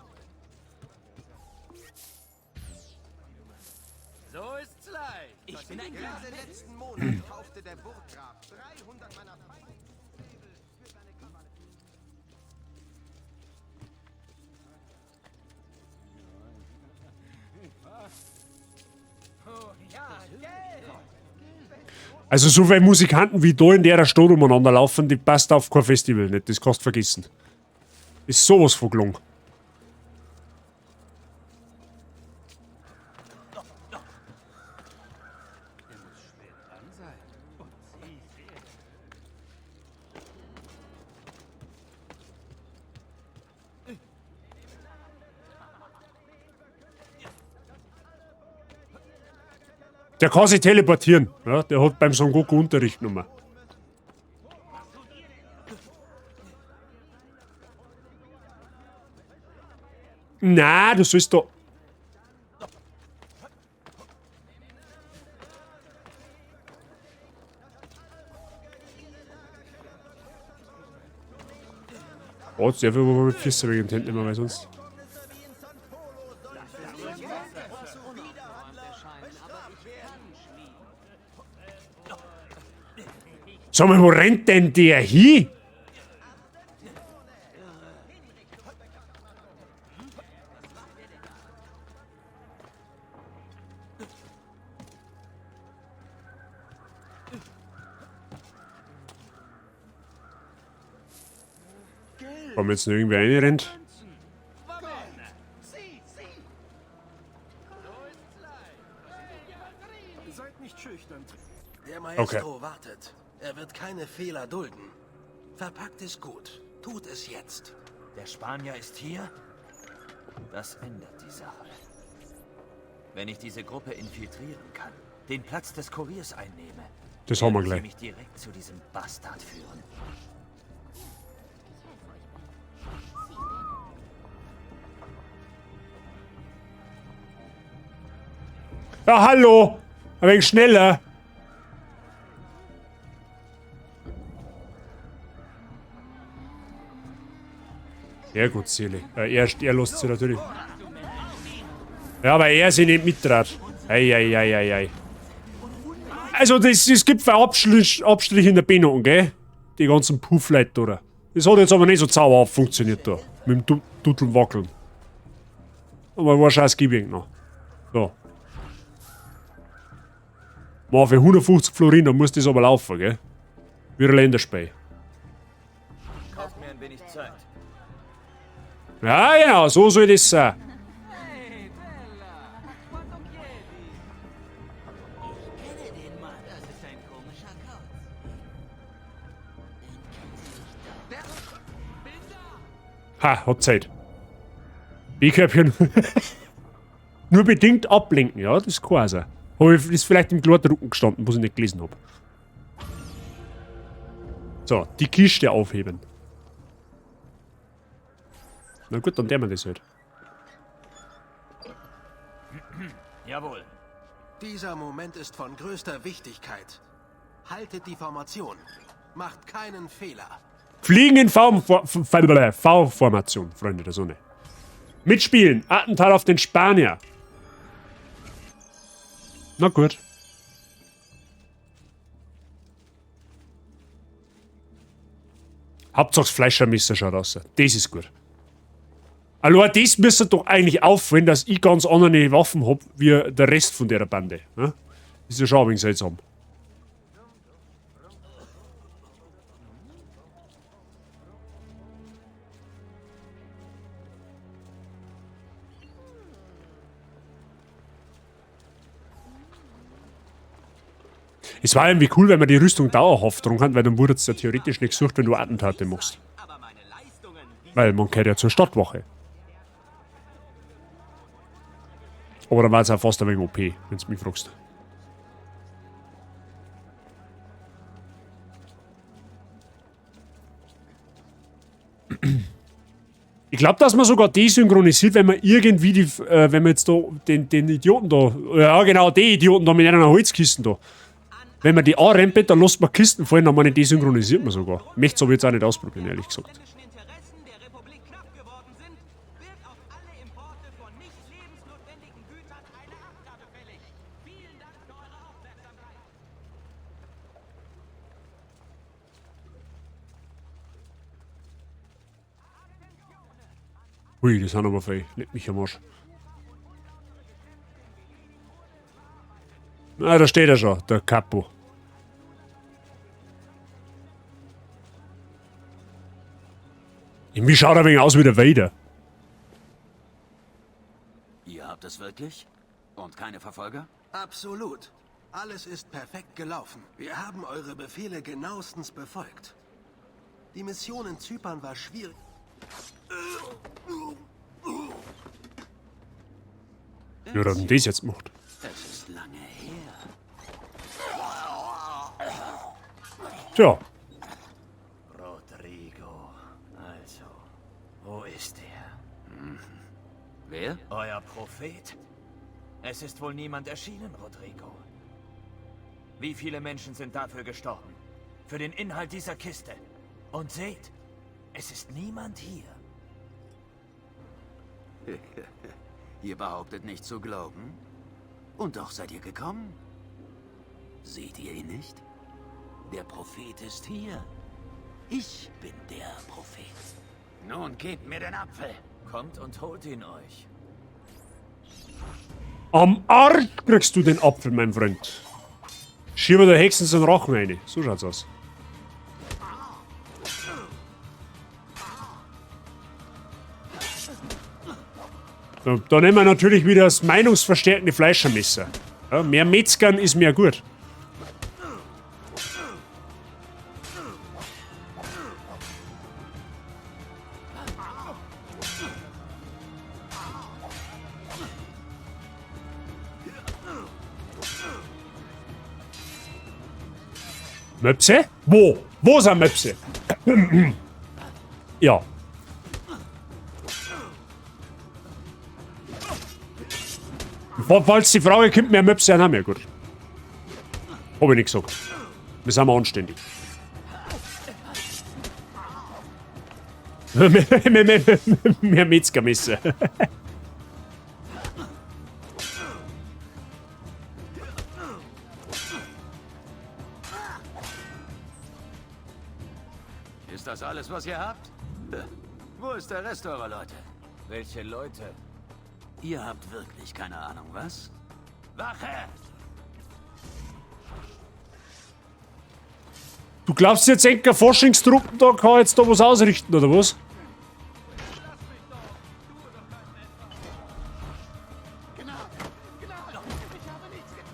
So ist's leicht. Ich bin ein Gerade letzten Monat kaufte der Burggraf 300 meiner Feinde. Also so viele Musikanten wie da in der Stadt umeinander laufen, die passt auf kein Festival nicht. Das kannst du vergessen. Ist sowas von gelungen. Der kann sich teleportieren. Ja, der hat beim Son Goku Unterricht genommen. Na, du sollst da. Oh, jetzt darf ich aber mit Füßen wegen den Händen nicht mehr, weil sonst. Sag mal, wo rennt denn der hin? Kommt jetzt noch irgendwer reinrennt? Seid nicht schüchtern. Der Maestro wartet. Er wird keine Fehler dulden. Verpackt es gut. Tut es jetzt. Der Spanier ist hier? Das ändert die Sache. Wenn ich diese Gruppe infiltrieren kann, den Platz des Kuriers einnehme, das haben wir werden sie gleich. mich direkt zu diesem Bastard führen. Ja, hallo! Ein wenig schneller! Ja gut, Seele. Er lässt sie natürlich. Ja, aber er sich nicht mittrat. Ei. Also das gibt für Abstrich in der Benotung, gell? Die ganzen Puffleute, oder? Das hat jetzt aber nicht so zauberhaft funktioniert da. Mit dem Duteln wackeln. Aber war scheiß Gibing noch. So. Mal für 150 Florin, dann muss das aber laufen, gell? Wie ein Länderspiel. Kauft mir ein wenig Zeit. Ja, so soll das sein. Hey, Bella, quando chiedi? Ich kenne den Mann. Das ist ein komischer Kauz. Den kennt sie nicht da. Ha, hat Zeit. B-Körbchen. Nur bedingt ablenken, ja, das ist klar sein. Ist vielleicht im Kleidrucken gestanden, was ich nicht gelesen habe. So, die Kiste aufheben. Na gut, dann der wir das halt. Jawohl. Dieser Moment ist von größter Wichtigkeit. Haltet die Formation. Macht keinen Fehler. Fliegen in V-Formation, Freunde der Sonne. Mitspielen, Attentat auf den Spanier. Na gut. Hauptsache das Fleischermesser schaut aus. Das ist gut. Allein das müsste doch eigentlich auffallen, dass ich ganz andere Waffen habe, wie der Rest von der Bande. Ne? Das ist ja schon ein wenig seltsam. Es war irgendwie cool, wenn man die Rüstung dauerhaft drum hat, weil dann wurde es ja theoretisch nicht gesucht, wenn du Attentate machst. Weil man gehört ja zur Stadtwache. Aber dann war es auch fast ein wenig OP, wenn du mich fragst. Ich glaube, dass man sogar desynchronisiert, wenn man irgendwie die, wenn man jetzt da den Idioten da, ja genau, die Idioten da mit einer Holzkisten da. Wenn man die anrempelt, dann lässt man Kisten fallen, dann desynchronisiert man sogar. Möchte es aber jetzt auch nicht ausprobieren, ehrlich gesagt. Ui, die sind aber fein. Leck mich am Arsch. Ah, da steht er schon, der Capo. Irgendwie schaut er ein wenig aus wie der Vader. Ihr habt es wirklich? Und keine Verfolger? Absolut. Alles ist perfekt gelaufen. Wir haben eure Befehle genauestens befolgt. Die Mission in Zypern war schwierig. Wie hat er denn das jetzt gemacht? Es ist lange her. Tja. Rodrigo. Also, wo ist er? Wer? Euer Prophet. Es ist wohl niemand erschienen, Rodrigo. Wie viele Menschen sind dafür gestorben? Für den Inhalt dieser Kiste. Und seht, es ist niemand hier. Ihr behauptet nicht zu glauben? Und doch seid ihr gekommen? Seht ihr ihn nicht? Der Prophet ist hier. Ich bin der Prophet. Nun gebt mir den Apfel. Kommt und holt ihn euch. Am Arsch kriegst du den Apfel, mein Freund. Schiebe der Hexen so einen Rachen rein. So schaut's aus. Da nehmen wir natürlich wieder das meinungsverstärkende Fleischermesser. Ja, mehr Metzgern ist mehr gut. Möpse? Wo? Wo sind Möpse? Ja. Falls die Frage kommt, mehr Möpse haben wir, gut. Hab ich nicht gesagt. Wir sind anständig. Mehr Metzgermesser. Ist das alles, was ihr habt? Wo ist der Rest eurer Leute? Welche Leute? Ihr habt wirklich keine Ahnung, was? Wache! Du glaubst jetzt, Enker Forschungstruppen da kann jetzt da was ausrichten, oder was?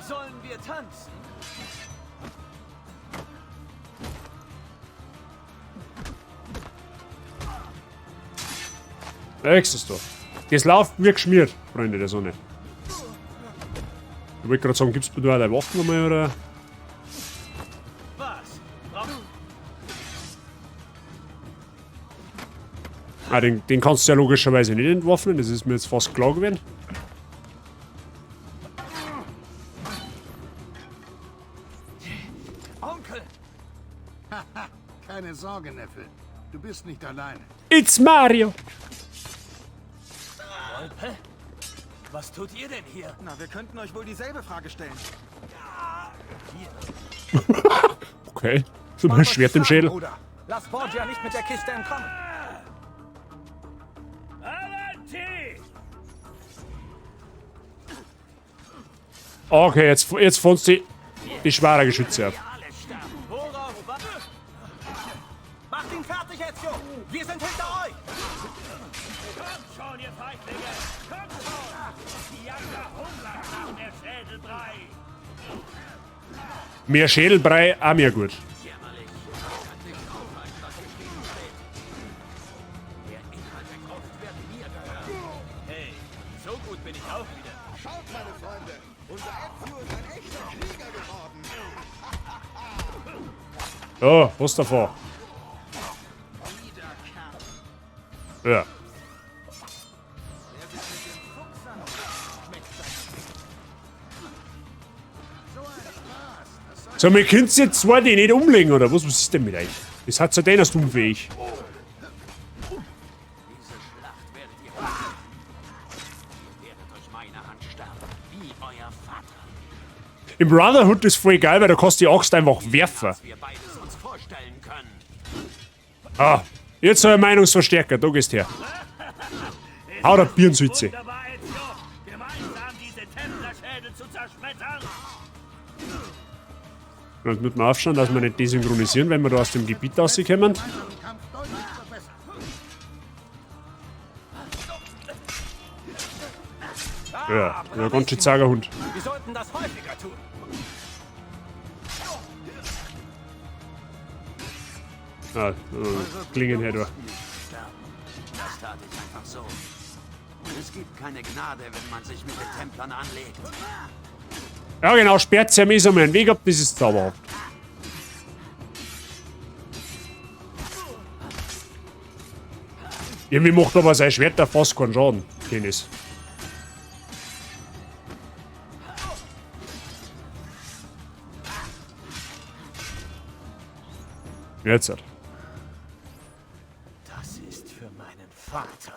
Sollen wir tanzen? Nächstes da. Das läuft wie geschmiert, Freunde der Sonne. Ich wollte gerade sagen, gibst du da deine Waffen nochmal, oder? Ah, den kannst du ja logischerweise nicht entwaffnen, das ist mir jetzt fast klar gewesen. Onkel! Keine Sorge, Neffe. Du bist nicht allein. It's Mario! Wolpe? Was tut ihr denn hier? Na, wir könnten euch wohl dieselbe Frage stellen. Okay, so ein Schwert im Schädel. Bruder. Lass Borgia nicht mit der Kiste entkommen. Okay, jetzt fahren sie die schweren Geschütze ab. Macht ihn fertig, Ezio! Wir sind hinter euch! Kommt schon, ihr Feiglinge! Kommt schon! Die Jagd hungert nach der Schädelbrei! Mehr Schädelbrei, auch mehr gut. Hey, so gut bin ich auch wieder. Schaut, meine Freunde. Unser Ezio ist ein echter Krieger geworden. Oh, was davor? Ja. So, wir können jetzt zwei die nicht umlegen, oder was? Was ist denn mit euch? Das hat so den als unfähig. Im Brotherhood ist voll geil, weil da kannst du die Axt einfach werfen. Ah, jetzt so ein Meinungsverstärker, da gehst her. Hau der Birnsütze. Jetzt müssen wir aufschauen, dass wir nicht desynchronisieren, wenn wir da aus dem Gebiet rauskommen. Ja, ein ganz schön zager Hund. Wir sollten das häufiger tun. Ah, Klingen her, du. Das tat ich einfach so. Es gibt keine Gnade, wenn man sich mit den Templern anlegt. Ja genau, sperrt sie mir so meinen Weg ab, das ist zauberhaft. Irgendwie macht aber sein Schwert da fast keinen Schaden, Dennis. Jetzt hat. Das ist für meinen Vater.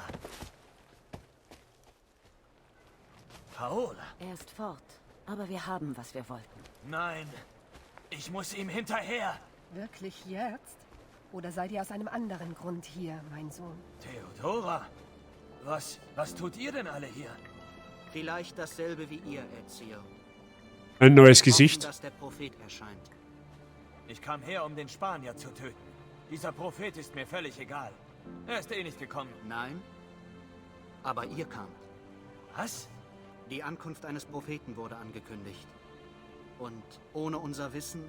Paola. Er ist fort, aber wir haben, was wir wollten. Nein, ich muss ihm hinterher. Wirklich jetzt? Oder seid ihr aus einem anderen Grund hier, mein Sohn? Theodora, was tut ihr denn alle hier? Vielleicht dasselbe wie ihr, Ezio. Ein neues Gesicht. Dass der Prophet erscheint. Ich kam her, um den Spanier zu töten. Dieser Prophet ist mir völlig egal. Er ist eh nicht gekommen. Nein, aber ihr kamt. Was? Die Ankunft eines Propheten wurde angekündigt. Und ohne unser Wissen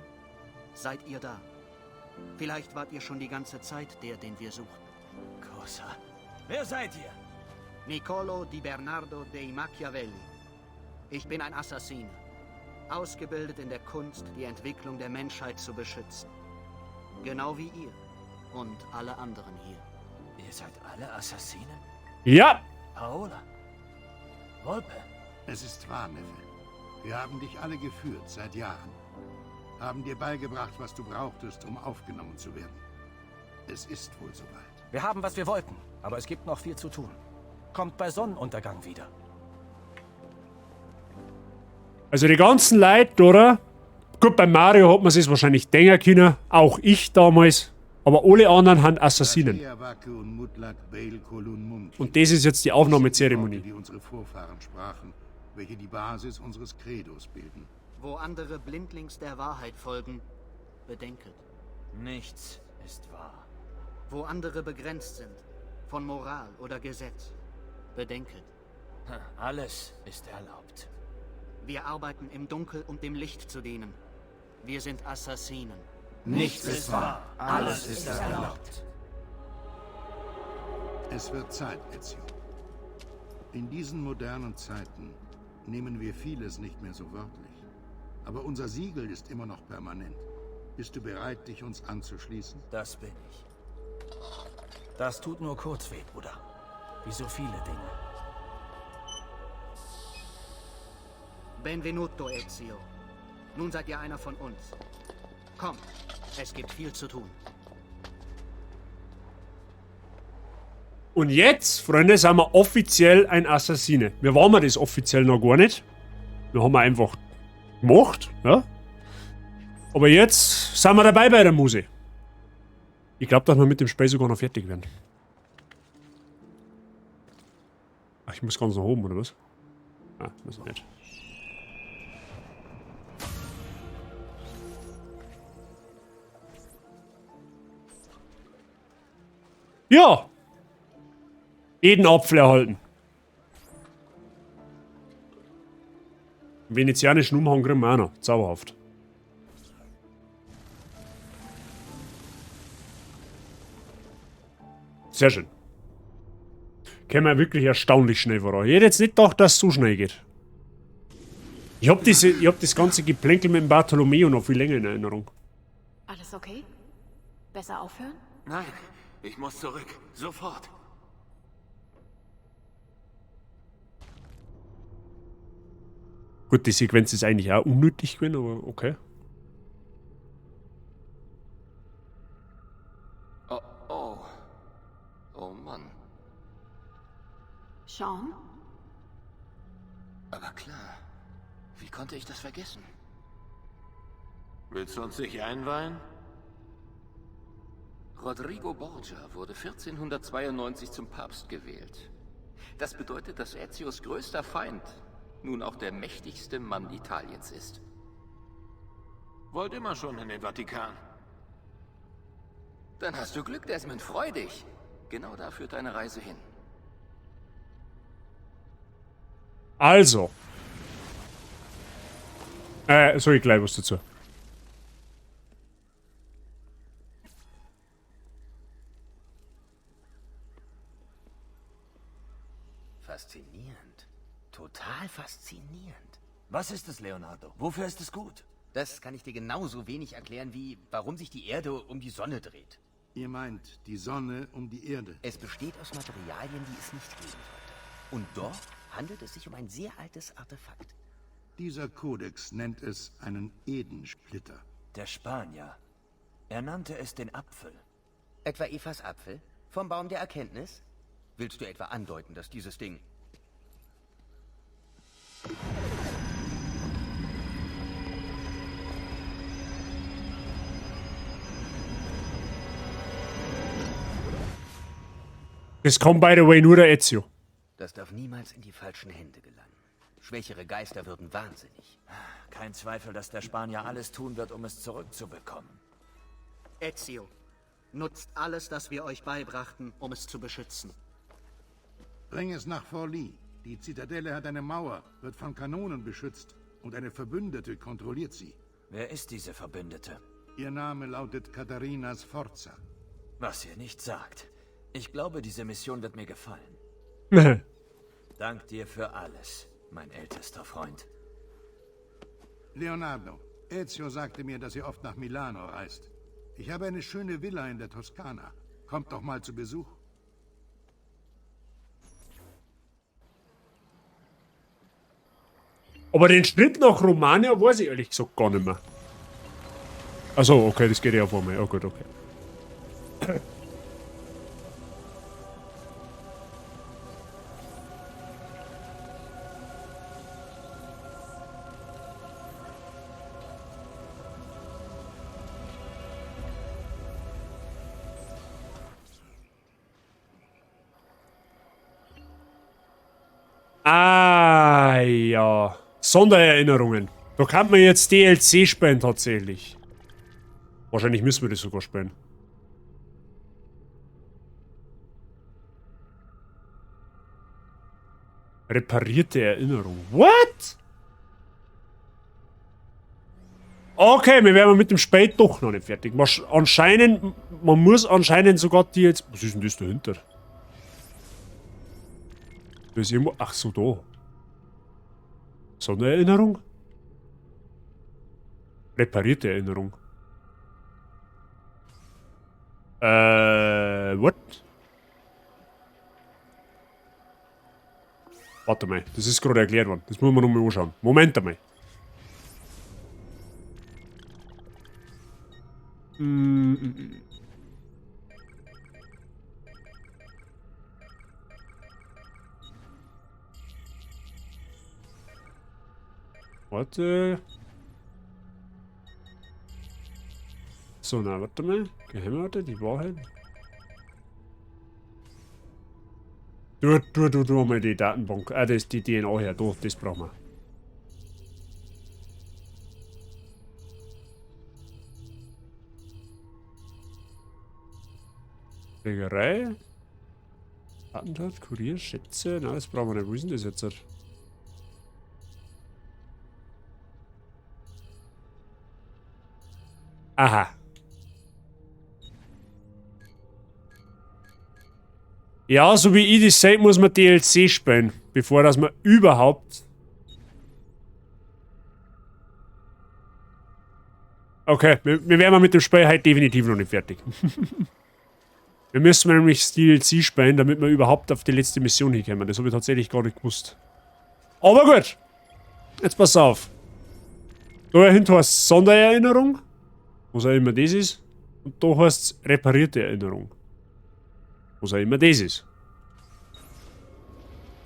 seid ihr da. Vielleicht wart ihr schon die ganze Zeit der, den wir suchten. Cosa. Wer seid ihr? Niccolo di Bernardo dei Machiavelli. Ich bin ein Assassine. Ausgebildet in der Kunst, die Entwicklung der Menschheit zu beschützen. Genau wie ihr. Und alle anderen hier. Ihr seid alle Assassinen? Ja! Paola. Volpe. Es ist wahr, Neffe. Wir haben dich alle geführt, seit Jahren. Haben dir beigebracht, was du brauchtest, um aufgenommen zu werden. Es ist wohl soweit. Wir haben, was wir wollten, aber es gibt noch viel zu tun. Kommt bei Sonnenuntergang wieder. Also die ganzen Leute, oder? Gut, bei Mario hat man es wahrscheinlich denken können, auch ich damals. Aber alle anderen haben Assassinen. Und das ist jetzt die Aufnahmezeremonie. Die unsere Vorfahren sprachen, welche die Basis unseres Credos bilden. Wo andere blindlings der Wahrheit folgen, bedenket. Nichts ist wahr. Wo andere begrenzt sind, von Moral oder Gesetz, bedenket. Alles ist erlaubt. Wir arbeiten im Dunkel, um dem Licht zu dienen. Wir sind Assassinen. Nichts ist wahr. Alles ist erlaubt. Es wird Zeit, Ezio. In diesen modernen Zeiten nehmen wir vieles nicht mehr so wörtlich. Aber unser Siegel ist immer noch permanent. Bist du bereit, dich uns anzuschließen? Das bin ich. Das tut nur kurz weh, Bruder. Wie so viele Dinge. Benvenuto, Ezio. Nun seid ihr einer von uns. Kommt, es gibt viel zu tun. Und jetzt, Freunde, sind wir offiziell ein Assassine. Wir waren das offiziell noch gar nicht. Wir haben einfach gemacht, ja. Aber jetzt sind wir dabei bei der Muse. Ich glaube, dass wir mit dem Spiel sogar noch fertig werden. Ach, ich muss ganz nach oben, oder was? Ah, muss ich nicht. Ja! Jeden Apfel erhalten. Venezianischen Umhang kriegen wir auch noch. Zauberhaft. Sehr schön. Kämen wir wirklich erstaunlich schnell voran. Ich hätte jetzt nicht gedacht, dass es so schnell geht. Ich hab das ganze Geplänkel mit dem Bartolomeo noch viel länger in Erinnerung. Alles okay? Besser aufhören? Nein, ich muss zurück. Sofort. Gut, die Sequenz ist eigentlich auch unnötig gewesen, aber okay. Sean? Aber klar. Wie konnte ich das vergessen? Willst du uns nicht einweihen? Rodrigo Borgia wurde 1492 zum Papst gewählt. Das bedeutet, dass Ezios größter Feind nun auch der mächtigste Mann Italiens ist. Wollt immer schon in den Vatikan. Dann hast du Glück, Desmond. Freu dich. Genau da führt deine Reise hin. Also. Soll ich gleich was dazu? Faszinierend. Total faszinierend. Was ist es, Leonardo? Wofür ist es gut? Das kann ich dir genauso wenig erklären, wie warum sich die Erde um die Sonne dreht. Ihr meint die Sonne um die Erde? Es besteht aus Materialien, die es nicht geben sollte. Und doch handelt es sich um ein sehr altes Artefakt. Dieser Kodex nennt es einen Edensplitter. Der Spanier. Er nannte es den Apfel. Etwa Evas Apfel? Vom Baum der Erkenntnis? Willst du etwa andeuten, dass dieses Ding... Das kommt, by the way, nur der Ezio. Das darf niemals in die falschen Hände gelangen. Schwächere Geister würden wahnsinnig. Kein Zweifel, dass der Spanier alles tun wird, um es zurückzubekommen. Ezio, nutzt alles, das wir euch beibrachten, um es zu beschützen. Bring es nach Forli. Die Zitadelle hat eine Mauer, wird von Kanonen beschützt und eine Verbündete kontrolliert sie. Wer ist diese Verbündete? Ihr Name lautet Katharina Sforza. Was ihr nicht sagt. Ich glaube, diese Mission wird mir gefallen. Dank dir für alles, mein ältester Freund. Leonardo, Ezio sagte mir, dass ihr oft nach Milano reist. Ich habe eine schöne Villa in der Toskana. Kommt doch mal zu Besuch. Aber den Schritt nach Romania weiß ich ehrlich gesagt gar nicht mehr. Achso, okay, das geht ja vor mir. Oh gut, okay. Ah, ja. Sondererinnerungen. Da kann man jetzt DLC spielen, tatsächlich. Wahrscheinlich müssen wir das sogar spielen. Reparierte Erinnerung. What? Okay, wir wären mit dem Spät doch noch nicht fertig. Man muss anscheinend sogar die jetzt... Was ist denn das dahinter? Das ist irgendwo... Ach so, da. Sondererinnerung? Reparierte Erinnerung. What? Warte mal, das ist gerade erklärt worden. Das muss man nochmal anschauen. Moment einmal. Warte. So, na, warte mal. Gehämmerte, die Wahrheit. Du mal die Datenbank. Das ist die DNA her. Das brauchen wir. Trägerei. Attentat, Kurier, Schätze. Na, das brauchen wir nicht. Wo ist denn das jetzt? Aha. Ja, so wie ich das sehe, muss man DLC spielen, bevor dass man überhaupt... Okay, wir wären mit dem Spiel halt definitiv noch nicht fertig. Wir müssen nämlich das DLC spielen, damit wir überhaupt auf die letzte Mission hinkommen. Das habe ich tatsächlich gar nicht gewusst. Aber gut. Jetzt pass auf. Da hinten heißt es Sondererinnerung. Was auch immer das ist. Und da heißt es reparierte Erinnerung. Was auch immer das ist.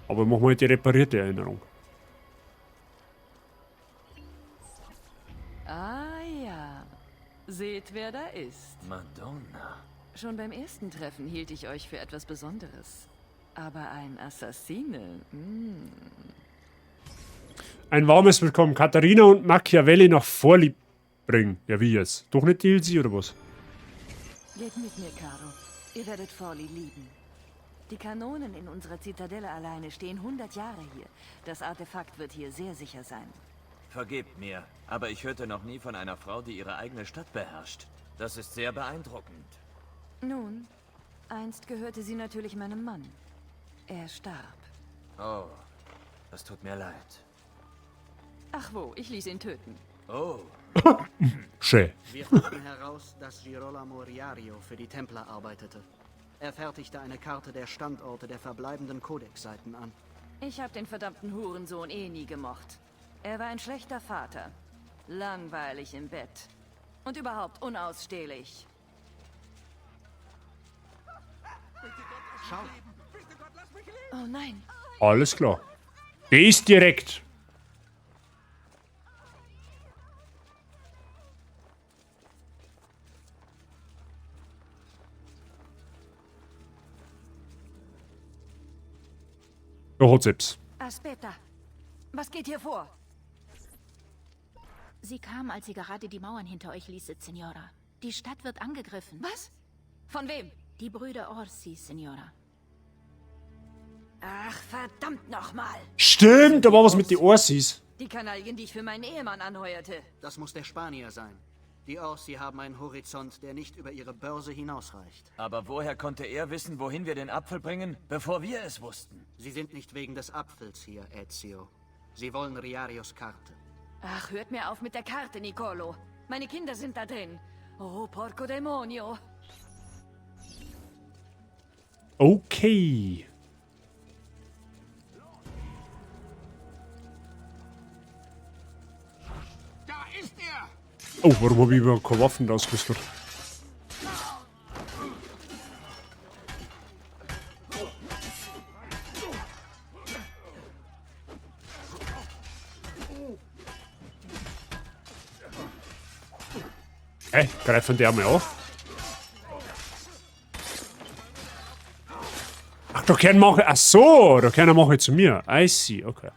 Aber machen wir halt die reparierte Erinnerung. Ah ja. Seht, wer da ist. Madonna. Schon beim ersten Treffen hielt ich euch für etwas Besonderes. Aber ein Assassine? Ein warmes Willkommen. Katharina und Machiavelli nach Vorlieb bringen. Ja, wie jetzt? Doch nicht DLC oder was? Geht mit mir, Caro. Ihr werdet Forli lieben. Die Kanonen in unserer Zitadelle alleine stehen 100 Jahre hier. Das Artefakt wird hier sehr sicher sein. Vergebt mir, aber ich hörte noch nie von einer Frau, die ihre eigene Stadt beherrscht. Das ist sehr beeindruckend. Nun, einst gehörte sie natürlich meinem Mann. Er starb. Oh, das tut mir leid. Ach wo, ich ließ ihn töten. Oh. Schön. Wir fanden heraus, dass Girolamo Riario für die Templer arbeitete. Er fertigte eine Karte der Standorte der verbleibenden Codex-Seiten an. Ich hab den verdammten Hurensohn eh nie gemocht. Er war ein schlechter Vater. Langweilig im Bett. Und überhaupt unausstehlich. Schau. Oh nein. Alles klar. Der ist direkt. Der Hotzips. Aspetta. Was geht hier vor? Sie kam, als sie gerade die Mauern hinter euch ließet, Signora. Die Stadt wird angegriffen. Was? Von wem? Die Brüder Orsi, Signora. Ach, verdammt nochmal. Stimmt, da war was mit den Orsis. Die Kanaillen, die ich für meinen Ehemann anheuerte. Das muss der Spanier sein. Die Orsi haben einen Horizont, der nicht über ihre Börse hinausreicht. Aber woher konnte er wissen, wohin wir den Apfel bringen, bevor wir es wussten? Sie sind nicht wegen des Apfels hier, Ezio. Sie wollen Riarios Karte. Ach, hört mir auf mit der Karte, Nicolo. Meine Kinder sind da drin. Oh, porco demonio. Okay. Da ist er! Oh, warum habe ich überhaupt keine Waffen ausgerüstet? Hey, greifen der mal auf. Ach, da können wir. Ach so, da können wir zu mir. I see, okay.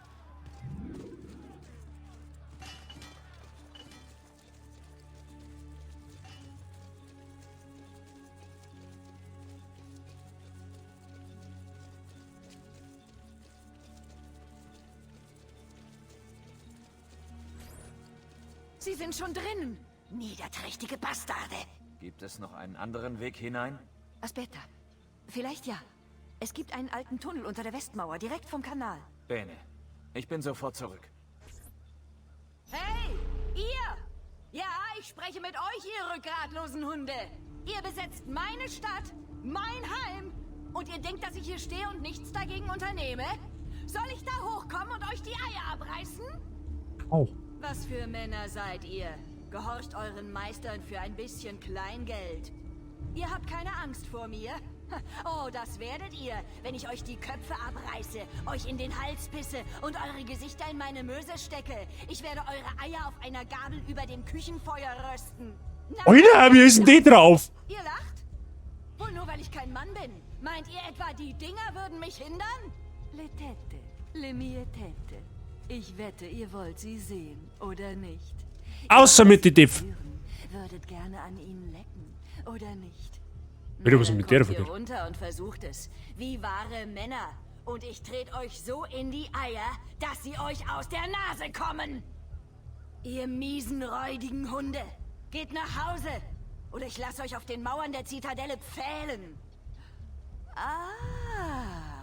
Sie sind schon drinnen. Niederträchtige Bastarde. Gibt es noch einen anderen Weg hinein? Aspetta. Vielleicht ja. Es gibt einen alten Tunnel unter der Westmauer, direkt vom Kanal. Bene. Ich bin sofort zurück. Hey, ihr! Ja, ich spreche mit euch, ihr rückgratlosen Hunde. Ihr besetzt meine Stadt, mein Heim. Und ihr denkt, dass ich hier stehe und nichts dagegen unternehme? Soll ich da hochkommen und euch die Eier abreißen? Oh. Was für Männer seid ihr? Gehorcht euren Meistern für ein bisschen Kleingeld. Ihr habt keine Angst vor mir? Oh, das werdet ihr, wenn ich euch die Köpfe abreiße, euch in den Hals pisse und eure Gesichter in meine Möse stecke. Ich werde eure Eier auf einer Gabel über dem Küchenfeuer rösten. Alter, wie ist denn die drauf? Ihr lacht? Wohl nur, weil ich kein Mann bin. Meint ihr etwa, die Dinger würden mich hindern? Le tette, le mie tette. Ich wette, ihr wollt sie sehen, oder nicht? Außer mit den Diff. Würdet gerne an ihnen lecken, oder nicht? Wieder was mit der Kommt ihr verkehrt. runter und versucht es, wie wahre Männer. Und ich trete euch so in die Eier, dass sie euch aus der Nase kommen. Ihr miesen, räudigen Hunde. Geht nach Hause, oder ich lasse euch auf den Mauern der Zitadelle pfählen. Ah,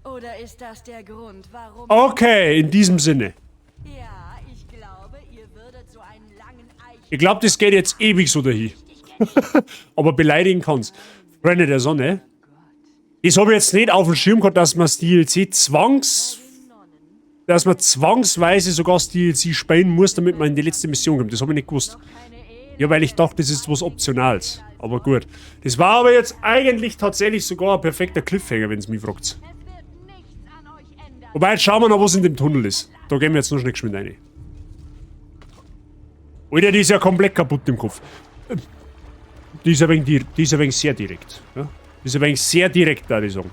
oder ist das der Grund, warum... Okay, in diesem Sinne. Ja, ich glaube, ihr würdet so einen langen Eich... Ich glaube, das geht jetzt ewig so dahin. Aber beleidigen kann's. Freunde der Sonne. Das habe ich jetzt nicht auf dem Schirm gehabt, dass man das DLC dass man zwangsweise sogar das DLC spielen muss, damit man in die letzte Mission kommt. Das habe ich nicht gewusst. Ja, weil ich dachte, das ist was Optionales. Aber gut. Das war aber jetzt eigentlich tatsächlich sogar ein perfekter Cliffhanger, wenn es mich fragt. Wobei, jetzt schauen wir noch, was in dem Tunnel ist. Da gehen wir jetzt noch schnell geschwind rein. Alter, die ist ja komplett kaputt im Kopf. Die ist ein wenig sehr direkt. Ja? Die ist ein wenig sehr direkt, da ich sagen.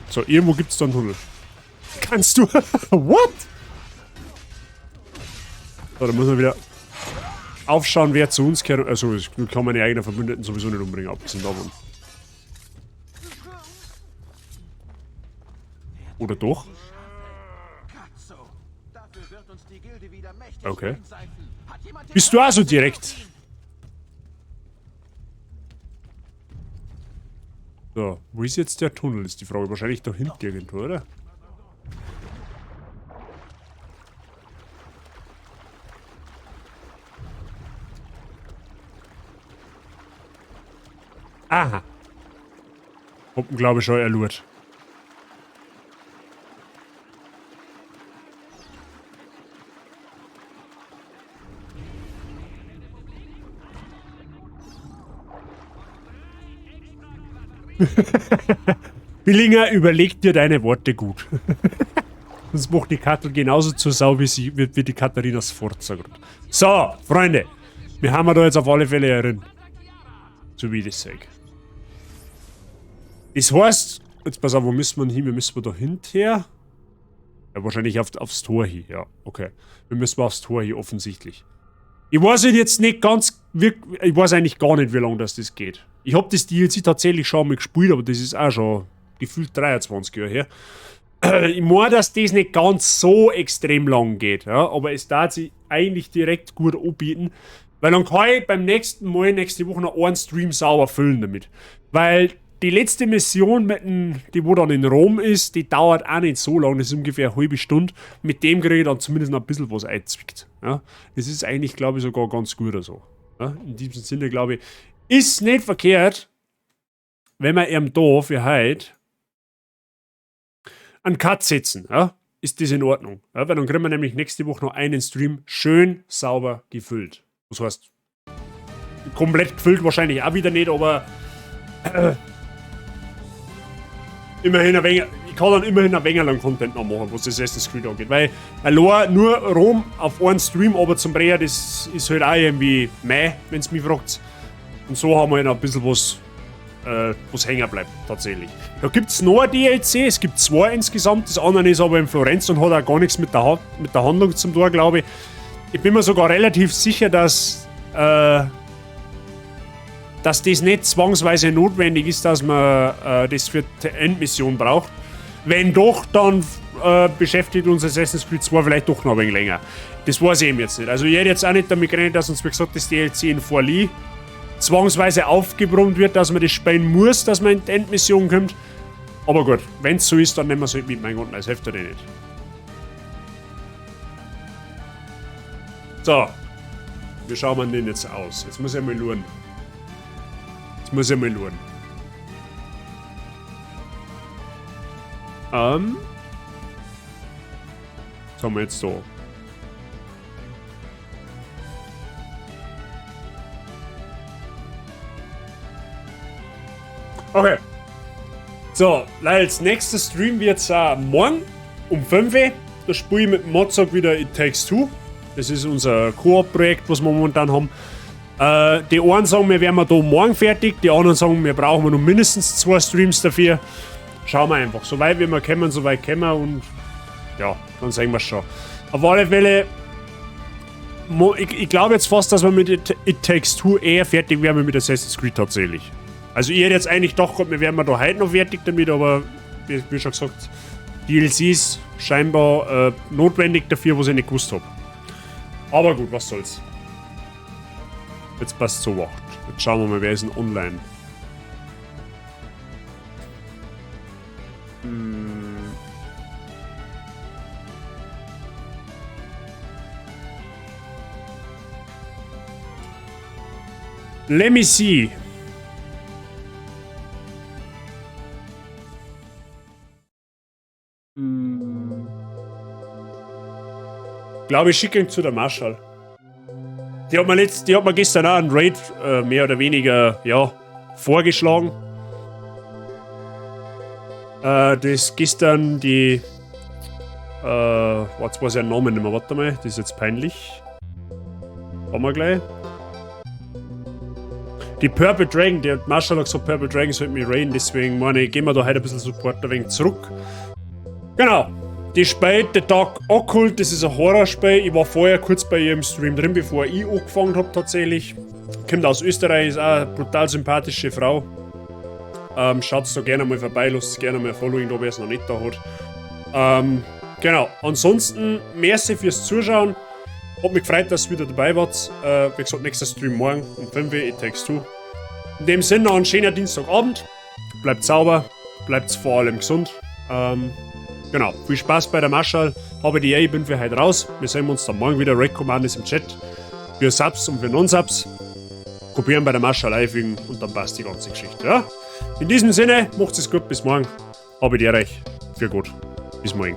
So, irgendwo gibt es da einen Tunnel. Kannst du... What? So, da muss man wieder aufschauen, wer zu uns gehört. Also, ich kann meine eigenen Verbündeten sowieso nicht umbringen, abgesehen davon. Oder doch? Okay. Bist du auch so direkt? So, wo ist jetzt der Tunnel, ist die Frage. Wahrscheinlich da hinten irgendwo, oder? Aha. Hab ihn, glaube ich, schon erlurt. Billinger, überleg dir deine Worte gut. Sonst macht die Kattel genauso zur Sau wie die Katharina Sforza. So, Freunde. Wir haben da jetzt auf alle Fälle herin. So wie ich das sage. Das heißt, jetzt pass auf, wo müssen wir hin? Wir müssen da hinterher. Ja, wahrscheinlich aufs Tor hier. Ja, okay. Wir müssen aufs Tor hier, offensichtlich. Ich weiß jetzt nicht ganz, ich weiß eigentlich gar nicht, wie lange das geht. Ich habe das DLC tatsächlich schon mal gespielt, aber das ist auch schon gefühlt 23 Jahre her. Ich meine, dass das nicht ganz so extrem lang geht, ja, aber es darf sich eigentlich direkt gut anbieten, weil dann kann ich beim nächsten Mal, nächste Woche noch einen Stream sauber füllen damit. Weil die letzte Mission, die wo dann in Rom ist, die dauert auch nicht so lang, das ist ungefähr eine halbe Stunde. Mit dem kriege ich dann zumindest noch ein bisschen was einzwickt. Ja. Das ist eigentlich, glaube ich, sogar ganz gut oder so. Ja. In diesem Sinne, glaube ich, ist nicht verkehrt, wenn wir ihm da für heute einen Cut setzen. Ja. Ist das in Ordnung? Ja, weil dann kriegen wir nämlich nächste Woche noch einen Stream schön sauber gefüllt. Das heißt, komplett gefüllt wahrscheinlich auch wieder nicht, aber immerhin ein wenig, ich kann dann immerhin ein wenig lang Content noch machen, was das Assassin's Creed angeht. Weil allein nur Rom auf einen Stream aber zum Breher, das ist halt auch irgendwie meh, wenn es mich fragt. Und so haben wir halt noch ein bisschen was hängen bleibt, tatsächlich. Da gibt es noch ein DLC, es gibt 2 insgesamt, das andere ist aber in Florenz und hat auch gar nichts mit der Handlung zum Tor, glaube ich. Ich bin mir sogar relativ sicher, dass das nicht zwangsweise notwendig ist, dass man das für die Endmission braucht. Wenn doch, dann beschäftigt uns Assassin's Creed 2 vielleicht doch noch ein wenig länger. Das weiß ich eben jetzt nicht. Also ich hätte jetzt auch nicht damit gerechnet, dass uns, wie gesagt, das DLC in Forli zwangsweise aufgebrummt wird, dass man das spielen muss, dass man in die Endmission kommt. Aber gut, wenn es so ist, dann nehmen wir es halt mit. Mein Gott, das hilft ja nicht. So. Wie schauen wir den jetzt aus? Jetzt muss ich mal schauen. Was haben wir jetzt da? Okay. So, als nächster Stream wird es morgen um 5 Uhr. Da spiele ich mit Mozart wieder It Takes Two. Das ist unser Koop-Projekt, was wir momentan haben. Die einen sagen, wir wären da morgen fertig, die anderen sagen, wir brauchen noch mindestens 2 Streams dafür. Schauen wir einfach, so weit wie wir kommen, so weit kommen wir und ja, dann sehen wir es schon. Auf alle Fälle, ich glaube jetzt fast, dass wir mit It Takes Two eher fertig wären mit Assassin's Creed tatsächlich. Also ich hätte jetzt eigentlich doch gehabt, wir wären da heute noch fertig damit, aber wie schon gesagt, DLCs scheinbar notwendig dafür, was ich nicht gewusst habe. Aber gut, was soll's. Jetzt passt so wacht. Jetzt schauen wir mal, wer ist denn online. Let me see. Ich glaube, ich schicke ihn zu der Marshall. Die hat mir gestern auch einen Raid mehr oder weniger, ja, vorgeschlagen. Das gestern die... jetzt weiß ich den Namen nicht mehr. Warte mal, das ist jetzt peinlich. Haben wir gleich. Die Purple Dragon, der Marshall hat gesagt, Purple Dragon sollte mich raiden, deswegen meine ich, gehen wir da heute ein bisschen Support ein wenig zurück. Genau. Die spielt The Dark Occult, das ist ein Horrorspiel. Ich war vorher kurz bei ihrem Stream drin, bevor ich angefangen habe tatsächlich. Kommt aus Österreich, ist auch eine brutal sympathische Frau. Schaut da gerne mal vorbei, lasst gerne mal ein Following da, wer es noch nicht da hat. Genau, ansonsten, merci fürs Zuschauen. Hat mich gefreut, dass ihr wieder dabei wart. Wie gesagt, nächster Stream morgen um 5 Uhr, It Takes Two. In dem Sinne noch einen schönen Dienstagabend. Bleibt sauber, bleibt vor allem gesund. Genau, viel Spaß bei der Marschall. Habe die ich bin für heute raus. Wir sehen uns dann morgen wieder. Red Command ist im Chat. Für Subs und für Non-Subs. Probieren bei der Marschall einfügen und dann passt die ganze Geschichte. Ja? In diesem Sinne, macht es gut, bis morgen. Habe die euch. Für gut. Bis morgen.